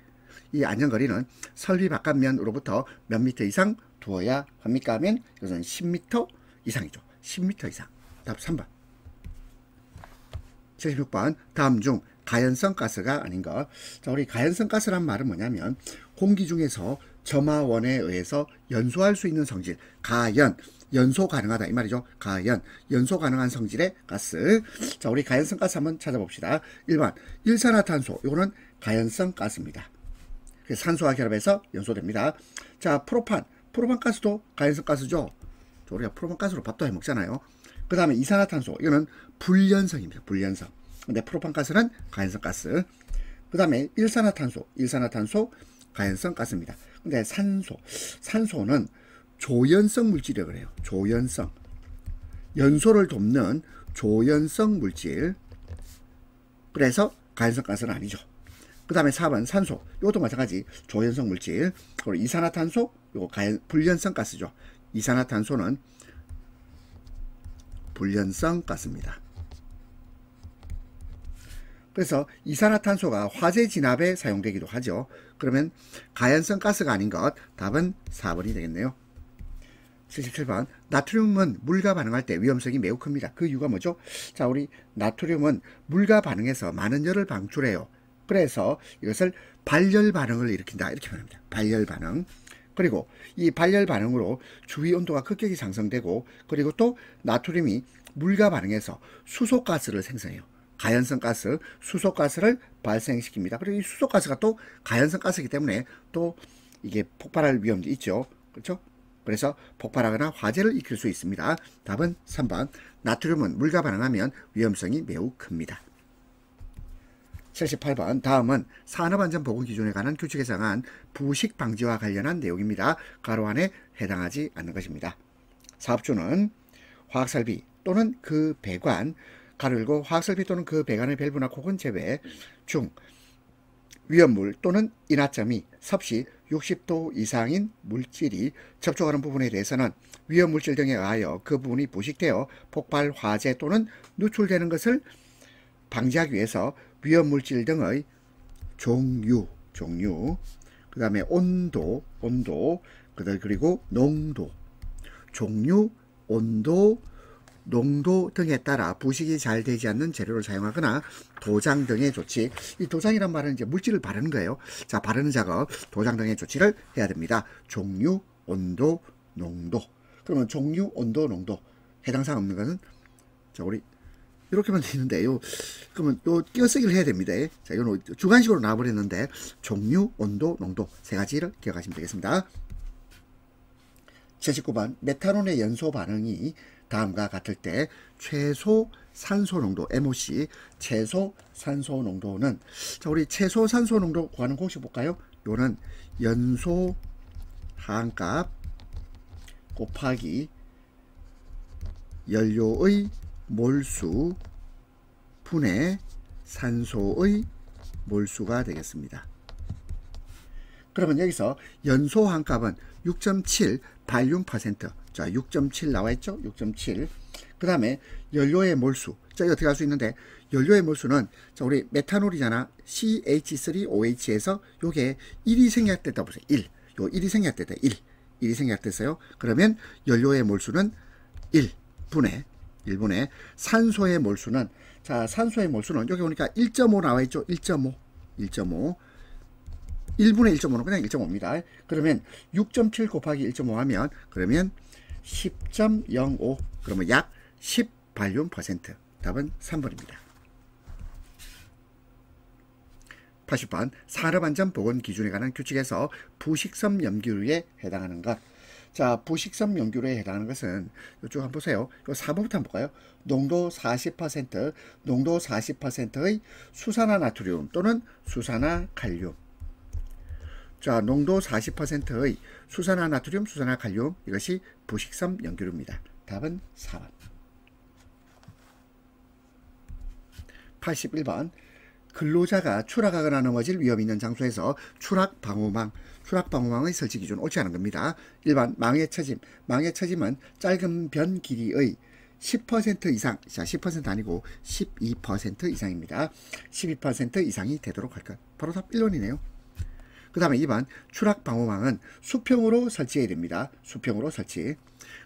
이 안전거리는 설비 바깥면으로부터 몇 미터 이상 두어야 합니까? 하면 이것은 10m 이상이죠. 10m 이상. 답 3번. 76번. 다음 중 가연성 가스가 아닌 것. 자, 우리 가연성 가스란 말은 뭐냐면 공기 중에서 점화원에 의해서 연소할 수 있는 성질, 가연, 연소 가능하다 이 말이죠. 가연, 연소 가능한 성질의 가스. 자, 우리 가연성 가스 한번 찾아봅시다. 1번 일산화탄소, 이거는 가연성 가스입니다. 산소와 결합해서 연소됩니다. 자, 프로판 가스도 가연성 가스죠. 우리가 프로판 가스로 밥도 해 먹잖아요. 그 다음에 이산화탄소, 이거는 불연성입니다. 불연성. 근데 프로판 가스는 가연성 가스. 그 다음에 일산화탄소 가연성 가스입니다. 근데 산소는 조연성 물질이라고 그래요. 조연성. 연소를 돕는 조연성 물질. 그래서 가연성 가스는 아니죠. 그 다음에 4번 산소. 이것도 마찬가지 조연성 물질. 그리고 이산화탄소, 이거 불연성 가스죠. 이산화탄소는 불연성 가스입니다. 그래서 이산화탄소가 화재 진압에 사용되기도 하죠. 그러면 가연성 가스가 아닌 것. 답은 4번이 되겠네요. 77번. 나트륨은 물과 반응할 때 위험성이 매우 큽니다. 그 이유가 뭐죠? 자, 우리 나트륨은 물과 반응해서 많은 열을 방출해요. 그래서 이것을 발열 반응을 일으킨다. 이렇게 말합니다. 발열 반응. 그리고 이 발열 반응으로 주위 온도가 급격히 상승되고, 그리고 또 나트륨이 물과 반응해서 수소가스를 생성해요. 가연성 가스, 수소가스를 발생시킵니다. 그리고 이 수소가스가 또 가연성 가스이기 때문에 또 이게 폭발할 위험도 있죠. 그렇죠? 그래서 폭발하거나 화재를 일으킬 수 있습니다. 답은 3번. 나트륨은 물과 반응하면 위험성이 매우 큽니다. 78번. 다음은 산업안전보건기준에 관한 규칙에 정한 부식 방지와 관련한 내용입니다. 가로 안에 해당하지 않는 것입니다. 사업주는 화학설비 또는 그 배관, 가로 열고 화학설비 또는 그 배관의 밸브나 코건 제외 중 위험물 또는 인하점이 섭씨 60도 이상인 물질이 접촉하는 부분에 대해서는 위험물질 등에 의하여 그 부분이 부식되어 폭발, 화재 또는 누출되는 것을 방지하기 위해서 위험물질 등의 종류, 그 다음에 온도, 그리고 농도, 종류, 온도, 농도 등에 따라 부식이 잘 되지 않는 재료를 사용하거나 도장 등의 조치, 이 도장이란 말은 이제 물질을 바르는 거예요. 자, 바르는 작업, 도장 등의 조치를 해야 됩니다. 종류, 온도, 농도. 그러면 종류, 온도, 농도 해당 사항 없는 것은 자, 우리 이렇게만 되어 있는데요. 그러면 요 띄어쓰기를 해야 됩니다. 자, 이건 주관식으로 나와버렸는데 종류, 온도, 농도 세 가지를 기억하시면 되겠습니다. 79번. 메탄올의 연소 반응이 다음과 같을 때 최소 산소 농도 MOC, 최소 산소 농도는, 자, 우리 최소 산소 농도 구하는 공식 볼까요? 요는 연소 항값 곱하기 연료의 몰수 분의 산소의 몰수가 되겠습니다. 그러면 여기서 연소 항값은 6.7 발륨%. 자, 6.7 나와 있죠? 6.7. 그 다음에 연료의 몰수. 자, 이거 어떻게 할 수 있는데, 연료의 몰수는, 자, 우리 메탄올이잖아. CH3OH에서 요게 1이 생략됐다 보세요. 1. 요 1이 생략됐다. 1. 1이 생략됐어요. 그러면 연료의 몰수는 1분의 산소의 몰수는, 자, 산소의 몰수는 여기 보니까 1.5 나와 있죠? 1.5. 1분의 1.5는 그냥 1.5입니다. 그러면 6.7 곱하기 1.5 하면, 그러면 10.05, 그러면 약 10 발륨%. 답은 3번입니다. 80번. 산업안전보건 기준에 관한 규칙에서 부식성 염기류에 해당하는 것. 자, 부식성 염기류에 해당하는 것은 이쪽 한번 보세요. 이 4번부터 한번 볼까요? 농도 40%의 수산화 나트륨 또는 수산화 칼륨. 자, 농도 40%의 수산화 나트륨, 수산화 칼륨, 이것이 부식성 염기류입니다. 답은 4번. 81번. 근로자가 추락하거나 넘어질 위험이 있는 장소에서 추락방호망의 설치 기준 옳지 않은 겁니다. 1번 망의 처짐은 짧은 변 길이의 10% 이상, 자, 10% 아니고 12% 이상입니다. 12% 이상이 되도록 할 것. 바로 답 1번이네요. 그 다음에 2번 추락방호망은 수평으로 설치해야 됩니다. 수평으로 설치.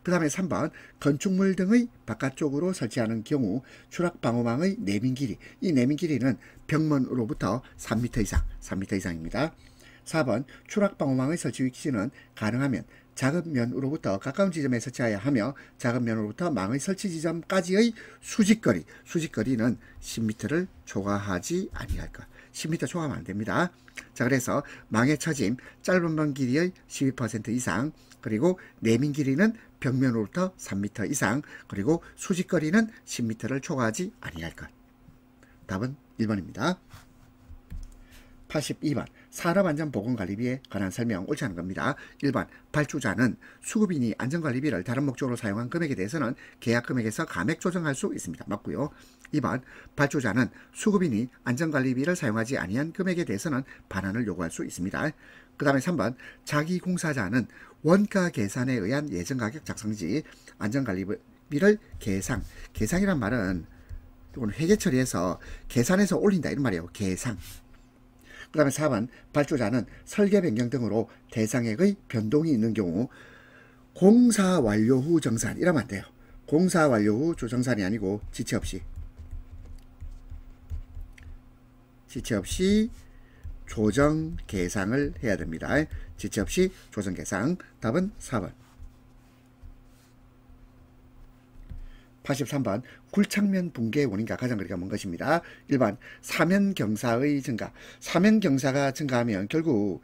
그 다음에 3번 건축물 등의 바깥쪽으로 설치하는 경우 추락방호망의 내민 길이, 이 내민 길이는 벽면으로부터 3m 이상입니다. 4번 추락방호망의 설치 위치는 가능하면 작은 면으로부터 가까운 지점에 설치해야 하며 작은 면으로부터 망의 설치 지점까지의 수직거리는 10m를 초과하지 아니할 것. 10m 초과하면 안 됩니다. 자, 그래서 망의 처짐 짧은 면 길이의 12% 이상, 그리고 내민 길이는 벽면으로부터 3m 이상, 그리고 수직거리는 10m를 초과하지 아니할 것. 답은 1번입니다. 82번 산업안전보건관리비에 관한 설명 옳지 않은 겁니다. 1번 발주자는 수급인이 안전관리비를 다른 목적으로 사용한 금액에 대해서는 계약금액에서 감액 조정할 수 있습니다. 맞고요. 2번 발주자는 수급인이 안전관리비를 사용하지 아니한 금액에 대해서는 반환을 요구할 수 있습니다. 그 다음에 3번 자기공사자는 원가 계산에 의한 예정가격 작성시 안전관리비를 계상이란 말은 이건 회계 처리해서 계산해서 올린다 이런 말이에요. 계상. 그 다음에 4번 발주자는 설계 변경 등으로 대상액의 변동이 있는 경우 공사 완료 후 정산 이러면 안 돼요. 공사 완료 후 조정산이 아니고 지체 없이 조정 계상을 해야 됩니다. 지체 없이 조정 계상. 답은 4번. 83번 굴착면 붕괴의 원인과 가장거리가 뭔 것입니다. 1번 사면경사의 증가. 사면경사가 증가하면 결국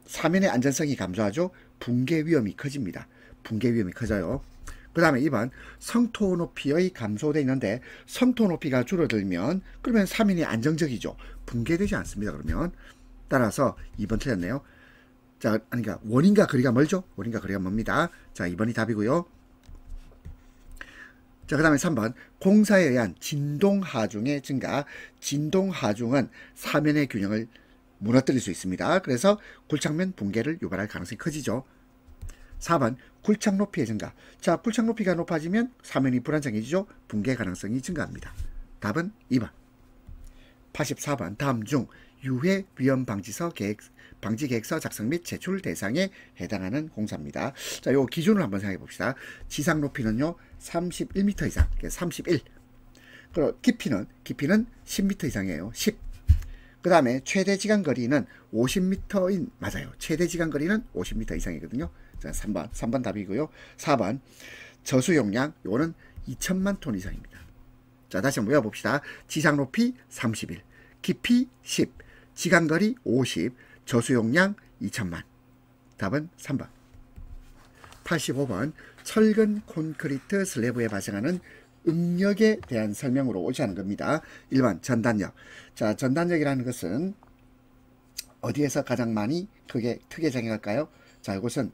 사면의 안전성이 감소하죠. 붕괴 위험이 커집니다. 붕괴 위험이 커져요. 그 다음에 2번 성토 높이의 감소되어 있는데 성토 높이가 줄어들면 그러면 사면이 안정적이죠. 붕괴되지 않습니다. 그러면 따라서 2번 틀렸네요. 자, 그러니까 원인과 거리가 멀죠. 원인과 거리가 멉니다. 자, 2번이 답이고요. 자, 그 다음에 3번 공사에 의한 진동하중의 증가. 진동하중은 사면의 균형을 무너뜨릴 수 있습니다. 그래서 굴착면 붕괴를 유발할 가능성이 커지죠. 4번 굴착 높이의 증가. 자, 굴착 높이가 높아지면 사면이 불안정해지죠. 붕괴 가능성이 증가합니다. 답은 2번. 84번 다음 중 유해 위험 방지 계획서 작성 및 제출 대상에 해당하는 공사입니다. 자, 요 기준을 한번 생각해 봅시다. 지상 높이는요 31m 이상, 31. 그리고 깊이는 10m 이상이에요. 10. 그 다음에 최대 지간 거리는 50m인 맞아요. 최대 지간 거리는 50m 이상이거든요. 자, 3번 답이고요. 4번 저수 용량 요거는 2천만 톤 이상입니다. 자, 다시 한번 외워봅시다. 지상 높이 31, 깊이 10, 지간 거리 50, 저수 용량 2천만. 답은 3번. 85번 철근 콘크리트 슬래브에 발생하는 응력에 대한 설명으로 오지 않은 겁니다. 1번 전단력. 자, 전단력이라는 것은 어디에서 가장 많이 크게 작용할까요? 자, 이것은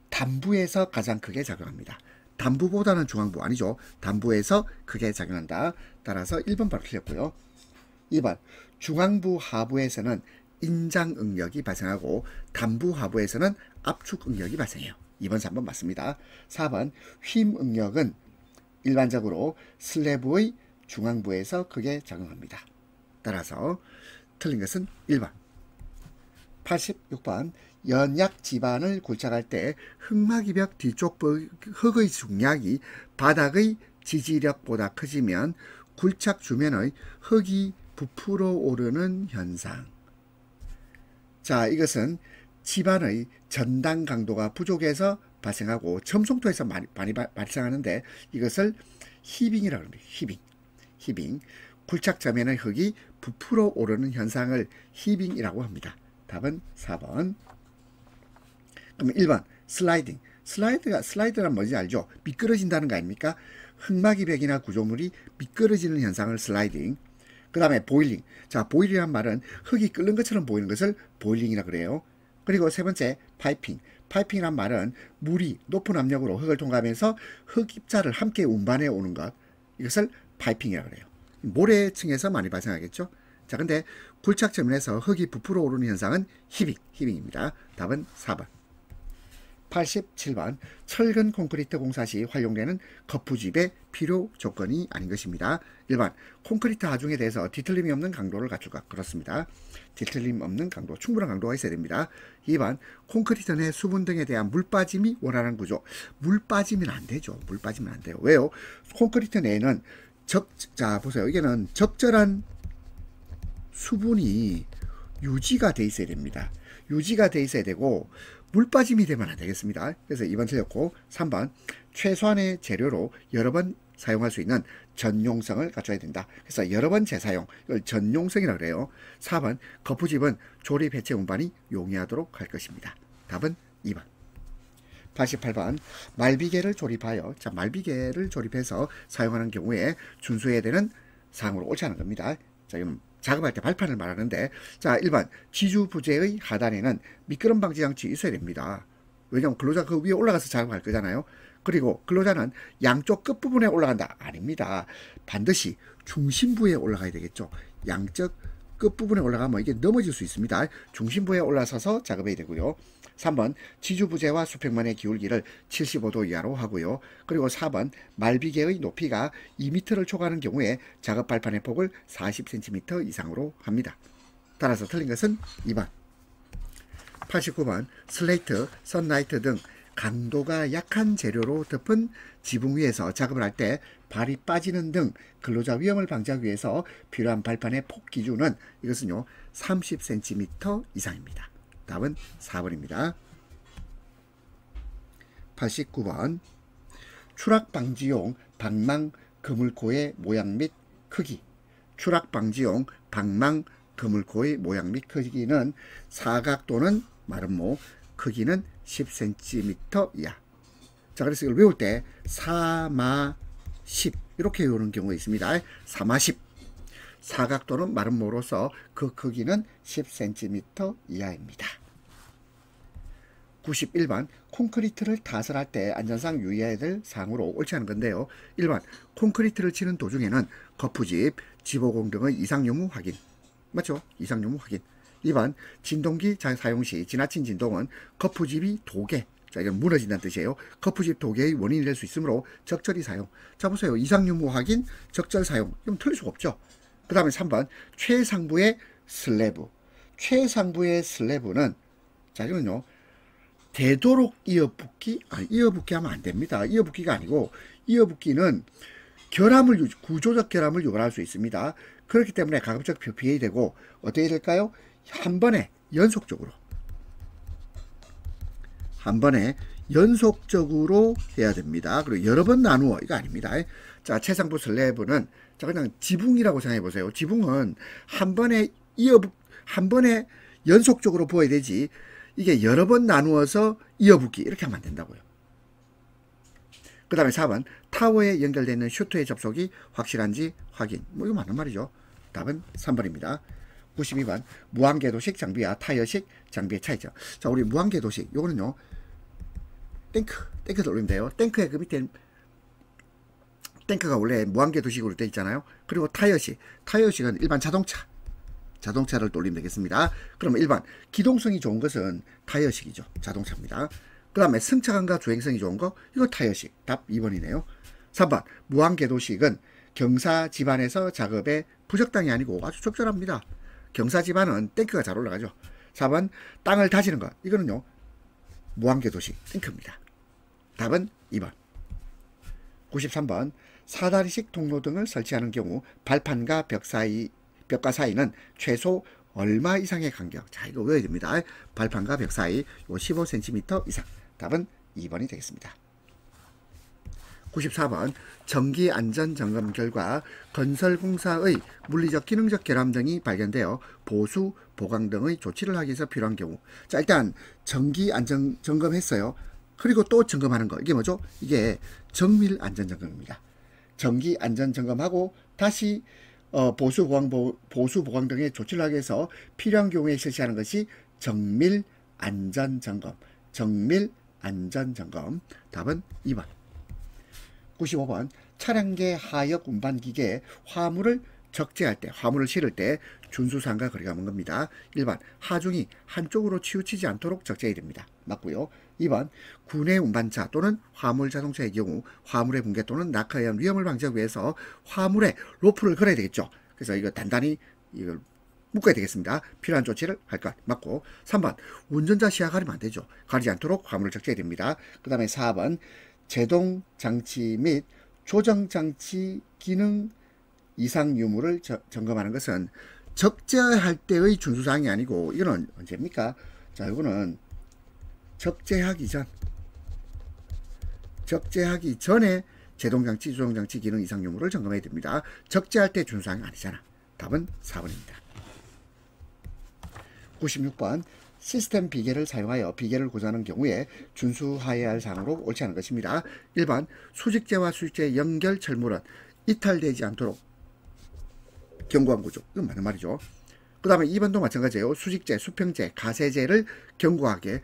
단부에서 가장 크게 작용합니다. 단부보다는 중앙부 아니죠. 단부에서 크게 작용한다. 따라서 1번 바로 틀렸고요. 2번 중앙부 하부에서는 인장 응력이 발생하고 단부 하부에서는 압축 응력이 발생해요. 2번 3번 맞습니다. 4번 휨 응력은 일반적으로 슬래브의 중앙부에서 크게 작용합니다. 따라서 틀린 것은 1번. 86번 연약 지반을 굴착할 때 흙막이벽 뒤쪽 흙의 중량이 바닥의 지지력보다 커지면 굴착 주변의 흙이 부풀어 오르는 현상. 자, 이것은 지반의 전당 강도가 부족해서 발생하고 점성토에서 많이 발생하는데 이것을 히빙이라고 합니다. 히빙. 굴착 저면의 흙이 부풀어 오르는 현상을 히빙이라고 합니다. 답은 4번. 그러면 1번 슬라이딩. 슬라이드란 뭔지 알죠? 미끄러진다는 거 아닙니까? 흙막이 벽이나 구조물이 미끄러지는 현상을 슬라이딩. 그 다음에 보일링. 자, 보일이란 말은 흙이 끓는 것처럼 보이는 것을 보일링이라 그래요. 그리고 세 번째 파이핑. 파이핑이란 말은 물이 높은 압력으로 흙을 통과하면서 흙 입자를 함께 운반해 오는 것. 이것을 파이핑이라 그래요. 모래층에서 많이 발생하겠죠. 자, 근데 굴착 저면에서 흙이 부풀어 오르는 현상은 히빙입니다. 답은 4번. 87번 철근 콘크리트 공사 시 활용되는 거푸집의 필요 조건이 아닌 것입니다. 1번 콘크리트 하중에 대해서 뒤틀림이 없는 강도를 갖추가. 그렇습니다. 뒤틀림 없는 강도, 충분한 강도가 있어야 됩니다. 2번 콘크리트 내 수분 등에 대한 물 빠짐이 원활한 구조. 물 빠지면 안 되죠. 물 빠지면 안 돼요. 왜요? 콘크리트 내에는 자, 보세요. 이게는 적절한 수분이 유지가 돼 있어야 됩니다. 유지가 돼 있어야 되고 물 빠짐이 되면 안 되겠습니다. 그래서 2번 틀렸고 3번 최소한의 재료로 여러 번 사용할 수 있는 전용성을 갖춰야 된다. 그래서 여러 번 재사용, 이걸 전용성이라고 그래요. 4번 거푸집은 조립 해체 운반이 용이하도록 할 것입니다. 답은 2번. 88번 말비계를 조립하여, 자, 말비계를 조립해서 사용하는 경우에 준수해야 되는 사항으로 옳지 않은 겁니다. 자, 이건 작업할 때 발판을 말하는데, 자, 1번 지주 부재의 하단에는 미끄럼 방지 장치 있어야 됩니다. 왜냐하면 근로자 그 위에 올라가서 작업할 거잖아요. 그리고 근로자는 양쪽 끝부분에 올라간다. 아닙니다. 반드시 중심부에 올라가야 되겠죠. 양쪽 끝부분에 올라가면 이게 넘어질 수 있습니다. 중심부에 올라서서 작업해야 되고요. 3번 지주부재와 수평면의 기울기를 75도 이하로 하고요. 그리고 4번 말비계의 높이가 2m를 초과하는 경우에 작업 발판의 폭을 40cm 이상으로 합니다. 따라서 틀린 것은 2번. 89번 슬레이트, 선라이트 등 강도가 약한 재료로 덮은 지붕 위에서 작업을 할 때 발이 빠지는 등 근로자 위험을 방지하기 위해서 필요한 발판의 폭 기준은 이것은요 30cm 이상입니다. 답은 4번입니다. 89번 추락방지용 방망 그물코의 모양 및 크기. 추락방지용 방망 그물코의 모양 및 크기는 사각 또는 마름모, 크기는 10cm 이하. 자, 그래서 이걸 외울 때 4마 10 이렇게 외우는 경우가 있습니다. 4마 10 사각 또는 마름모로서 그 크기는 10cm 이하입니다. 91번 콘크리트를 타설할 때 안전상 유의해야 될 사항으로 옳지 않은 건데요. 1번 콘크리트를 치는 도중에는 거푸집, 지보공 등의 이상 유무 확인. 맞죠? 이상 유무 확인. 2번 진동기 사용 시 지나친 진동은 거푸집이 도개, 자 이건 무너진다는 뜻이에요. 거푸집 도개의 원인이 될 수 있으므로 적절히 사용. 자 보세요. 이상 유무 확인, 적절 사용. 이건 틀릴 수가 없죠. 그 다음에 3번 최상부의 슬래브. 최상부의 슬래브는 자 이거는요. 되도록 이어붙기, 이어붙기 하면 안 됩니다. 이어붙기가 아니고 이어붙기는 결함을 구조적 결함을 유발할 수 있습니다. 그렇기 때문에 가급적 피해야 되고 어떻게 될까요? 한 번에 연속적으로 해야 됩니다. 그리고 여러 번 나누어 이거 아닙니다. 자 최상부 슬래브는 자 그냥 지붕이라고 생각해 보세요. 지붕은 한 번에 연속적으로 부어야 되지. 이게 여러 번 나누어서 이어붙기 이렇게 하면 안 된다고요. 그 다음에 4번 타워에 연결되어 있는 슈트의 접속이 확실한지 확인. 뭐 이거 맞는 말이죠. 답은 3번입니다. 92번 무한궤도식 장비와 타이어식 장비의 차이점. 자 우리 무한궤도식 요거는요. 탱크를 올리면 돼요. 탱크의 그 밑에 탱크가 원래 무한궤도식으로 되어 있잖아요. 그리고 타이어식은 일반 자동차를 돌리면 되겠습니다. 그러면 1번 기동성이 좋은 것은 타이어식이죠. 자동차입니다. 그 다음에 승차감과 주행성이 좋은 거 이거 타이어식. 답 2번이네요. 3번 무한궤도식은 경사 집안에서 작업에 부적당이 아니고 아주 적절합니다. 경사 집안은 탱크가 잘 올라가죠. 4번 땅을 다지는 것 이거는요. 무한궤도식 탱크입니다. 답은 2번. 93번 사다리식 통로 등을 설치하는 경우 발판과 벽과 사이는 최소 얼마 이상의 간격. 자 이거 외워야 됩니다. 발판과 벽 사이 15cm 이상. 답은 2번이 되겠습니다. 94번 정기안전점검 결과 건설공사의 물리적 기능적 결함 등이 발견되어 보수, 보강 등의 조치를 하기 위해서 필요한 경우. 자 일단 정기안전점검 했어요. 그리고 또 점검하는 거 이게 뭐죠? 이게 정밀안전점검입니다. 정기안전점검하고 다시 보수, 보강 등의 조치를 하기 위해서 필요한 경우에 실시하는 것이 정밀안전점검. 답은 2번. 95번 차량계 하역 운반기계에 화물을 적재할 때, 화물을 실을 때 준수사항과 거리가 먼 겁니다. 1번 하중이 한쪽으로 치우치지 않도록 적재해야 됩니다. 맞고요. 2번 군내 운반차 또는 화물 자동차의 경우 화물의 붕괴 또는 낙하에 의한 위험을 방지하기 위해서 화물에 로프를 걸어야 되겠죠. 그래서 이거 단단히 이걸 묶어야 되겠습니다. 필요한 조치를 할 것. 맞고 3번 운전자 시야 가리면 안 되죠. 가리지 않도록 화물을 적재해야 됩니다. 그 다음에 4번 제동 장치 및 조정 장치 기능 이상 유무를 점검하는 것은 적재할 때의 준수사항이 아니고 이거는 언제입니까? 자 이거는 적재하기 전에 제동장치, 조정장치 기능 이상 유무를 점검해야 됩니다. 적재할 때 준수사항이 아니잖아. 답은 4번입니다. 96번 시스템 비계를 사용하여 비계를 고정하는 경우에 준수하여야 할 사항으로 옳지 않은 것입니다. 1번 수직재와 수직재 연결 철물은 이탈되지 않도록 견고한 구조. 이건 맞는 말이죠. 그 다음에 2번도 마찬가지예요. 수직재, 수평재, 가세재를 견고하게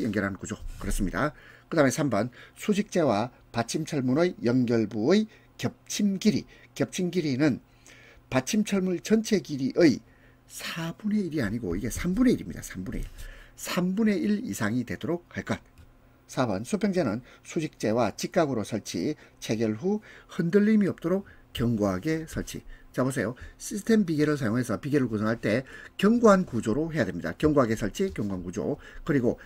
연결하는 구조. 그렇습니다. 그 다음에 3번 수직재와 받침철문의 연결부의 겹침 길이는 받침철문 전체 길이의 4분의 1이 아니고 이게 3분의 1입니다. 3분의 1 이상이 되도록 할 것. 4번 수평재는 수직재와 직각으로 설치, 체결 후 흔들림이 없도록 견고하게 설치. 자 보세요. 시스템 비계를 사용해서 비계를 구성할 때 견고한 구조로 해야 됩니다. 견고하게 설치, 견고한 구조. 그리고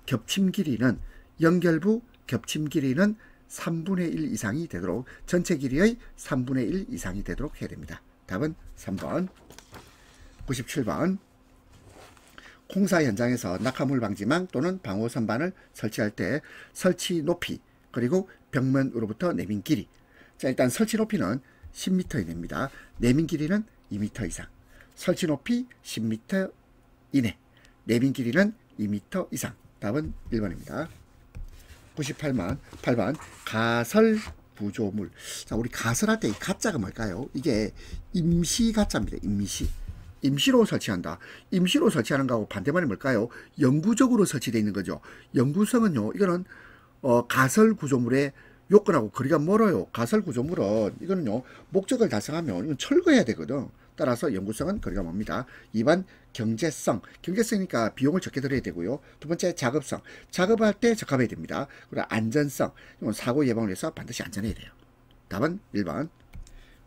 겹침 길이는 연결부 겹침 길이는 3분의 1 이상이 되도록 전체 길이의 3분의 1 이상이 되도록 해야 됩니다. 답은 3번. 97번. 공사 현장에서 낙하물 방지망 또는 방호 선반을 설치할 때 설치 높이 그리고 벽면으로부터 내민 길이. 자, 일단 설치 높이는 10m 이내입니다. 내민 길이는 2m 이상. 설치 높이 10m 이내. 내민 길이는 2m 이상. 답은 1번입니다. 98번 8번 가설 부조물. 자, 우리 가설할 때 이 가짜가 뭘까요? 이게 임시 가짜입니다. 임시로 설치한다. 임시로 설치하는 거하고 반대말이 뭘까요? 영구적으로 설치되어 있는 거죠. 영구성은요, 이거는 가설 구조물의 요건하고 거리가 멀어요. 가설 구조물은 이거는요, 목적을 달성하면 이건 철거해야 되거든. 따라서 영구성은 거리가 멉니다. 2번 경제성. 경제성이니까 비용을 적게 들여야 되고요. 두 번째 작업성. 작업할 때 적합해야 됩니다. 그리고 안전성. 이건 사고 예방을 위해서 반드시 안전해야 돼요. 답은 1번.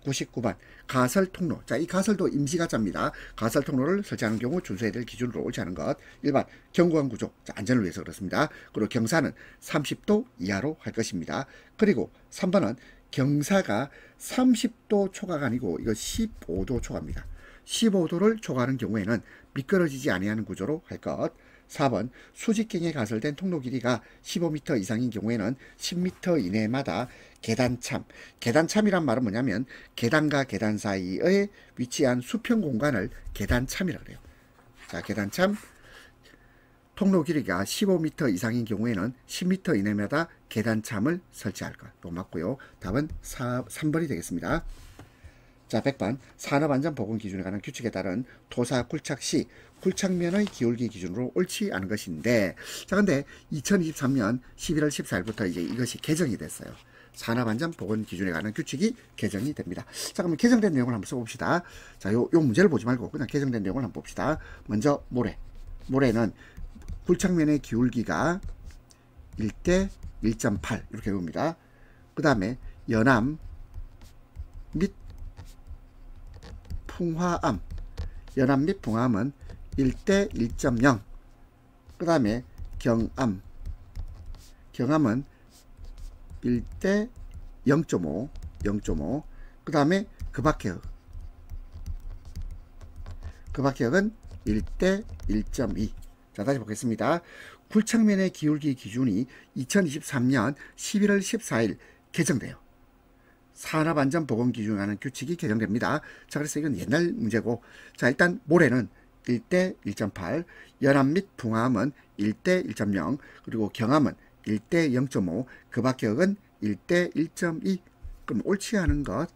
99번 가설 통로. 자, 이 가설도 임시가짜입니다. 가설 통로를 설치하는 경우 준수해야 될 기준으로 옳지 않은 것. 1번 견고한 구조. 자, 안전을 위해서 그렇습니다. 그리고 경사는 30도 이하로 할 것입니다. 그리고 3번은 경사가 30도 초과가 아니고 이거 15도 초과입니다. 15도를 초과하는 경우에는 미끄러지지 아니하는 구조로 할 것. 4번 수직경에 가설된 통로 길이가 15m 이상인 경우에는 10m 이내마다 계단참. 계단참이란 말은 뭐냐면 계단과 계단 사이에 위치한 수평 공간을 계단참이라고 해요. 자, 계단참. 통로 길이가 15m 이상인 경우에는 10m 이내마다 계단참을 설치할 것. 이거 맞고요. 답은 3번이 되겠습니다. 자, 100번 산업안전보건 기준에 관한 규칙에 따른 토사 굴착 시 굴착면의 기울기 기준으로 옳지 않은 것인데, 자, 근데 2023년 11월 14일부터 이제 이것이 개정이 됐어요. 산업안전보건 기준에 관한 규칙이 개정이 됩니다. 자, 그러면 개정된 내용을 한번 써봅시다. 자, 요 문제를 보지 말고 그냥 개정된 내용을 한번 봅시다. 먼저 모래. 모래는 굴착면의 기울기가 1대 1.8 이렇게 봅니다. 그 다음에 연암 및 풍화암. 연암 및 풍화암은 1대 1.0. 그 다음에 경암. 경암은 1대 0.5. 0.5. 그 다음에 급박해역. 급박해역은 1대 1.2. 자, 다시 보겠습니다. 굴착면의 기울기 기준이 2023년 11월 14일 개정돼요. 산업안전보건 기준에 관한 규칙이 개정됩니다. 자, 그래서 이건 옛날 문제고, 자, 일단 모래는 1대 1.8, 연암 및 풍암은 1대 1.0, 그리고 경암은 1대 0.5, 급박해역은 1대 1.2. 그럼 옳지 않은 것.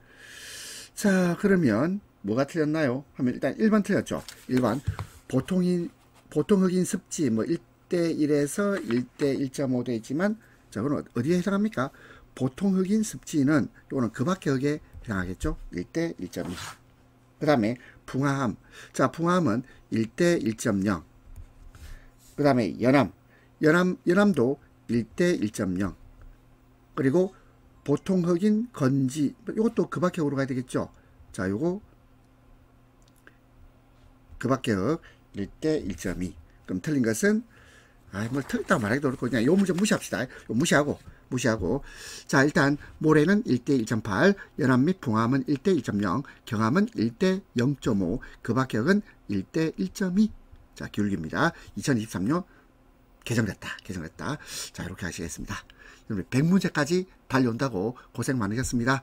자, 그러면 뭐가 틀렸나요? 하면 일단 1번 틀렸죠. 1번 보통 흑인 습지 뭐 1대 1에서 1대 1.5 되어 있지만, 자, 그건 어디에 해당합니까? 보통 흑인 습지는 이거는 급박해역에 해당하겠죠. 1대 1.2. 그 다음에 풍화암. 자, 풍화암은 1대 1.0. 그 다음에 연암도 1대 1.0. 그리고 보통 흑인 건지, 이것도 급박해역으로 가야 되겠죠. 자, 요거 급박해역 1대 1.2. 그럼 틀린 것은, 뭘 틀렸다고 말하기도 어렵고, 그냥 요 문제 무시합시다. 요 무시하고. 자, 일단 모래는 1대 1.8, 연암 및 풍암은 1대 1.0, 경암은 1대 0.5, 급박해역은 1대 1.2. 자, 기울기입니다. 2023년 개정됐다. 자, 이렇게 하시겠습니다. 여러분 100문제까지 달려온다고 고생 많으셨습니다.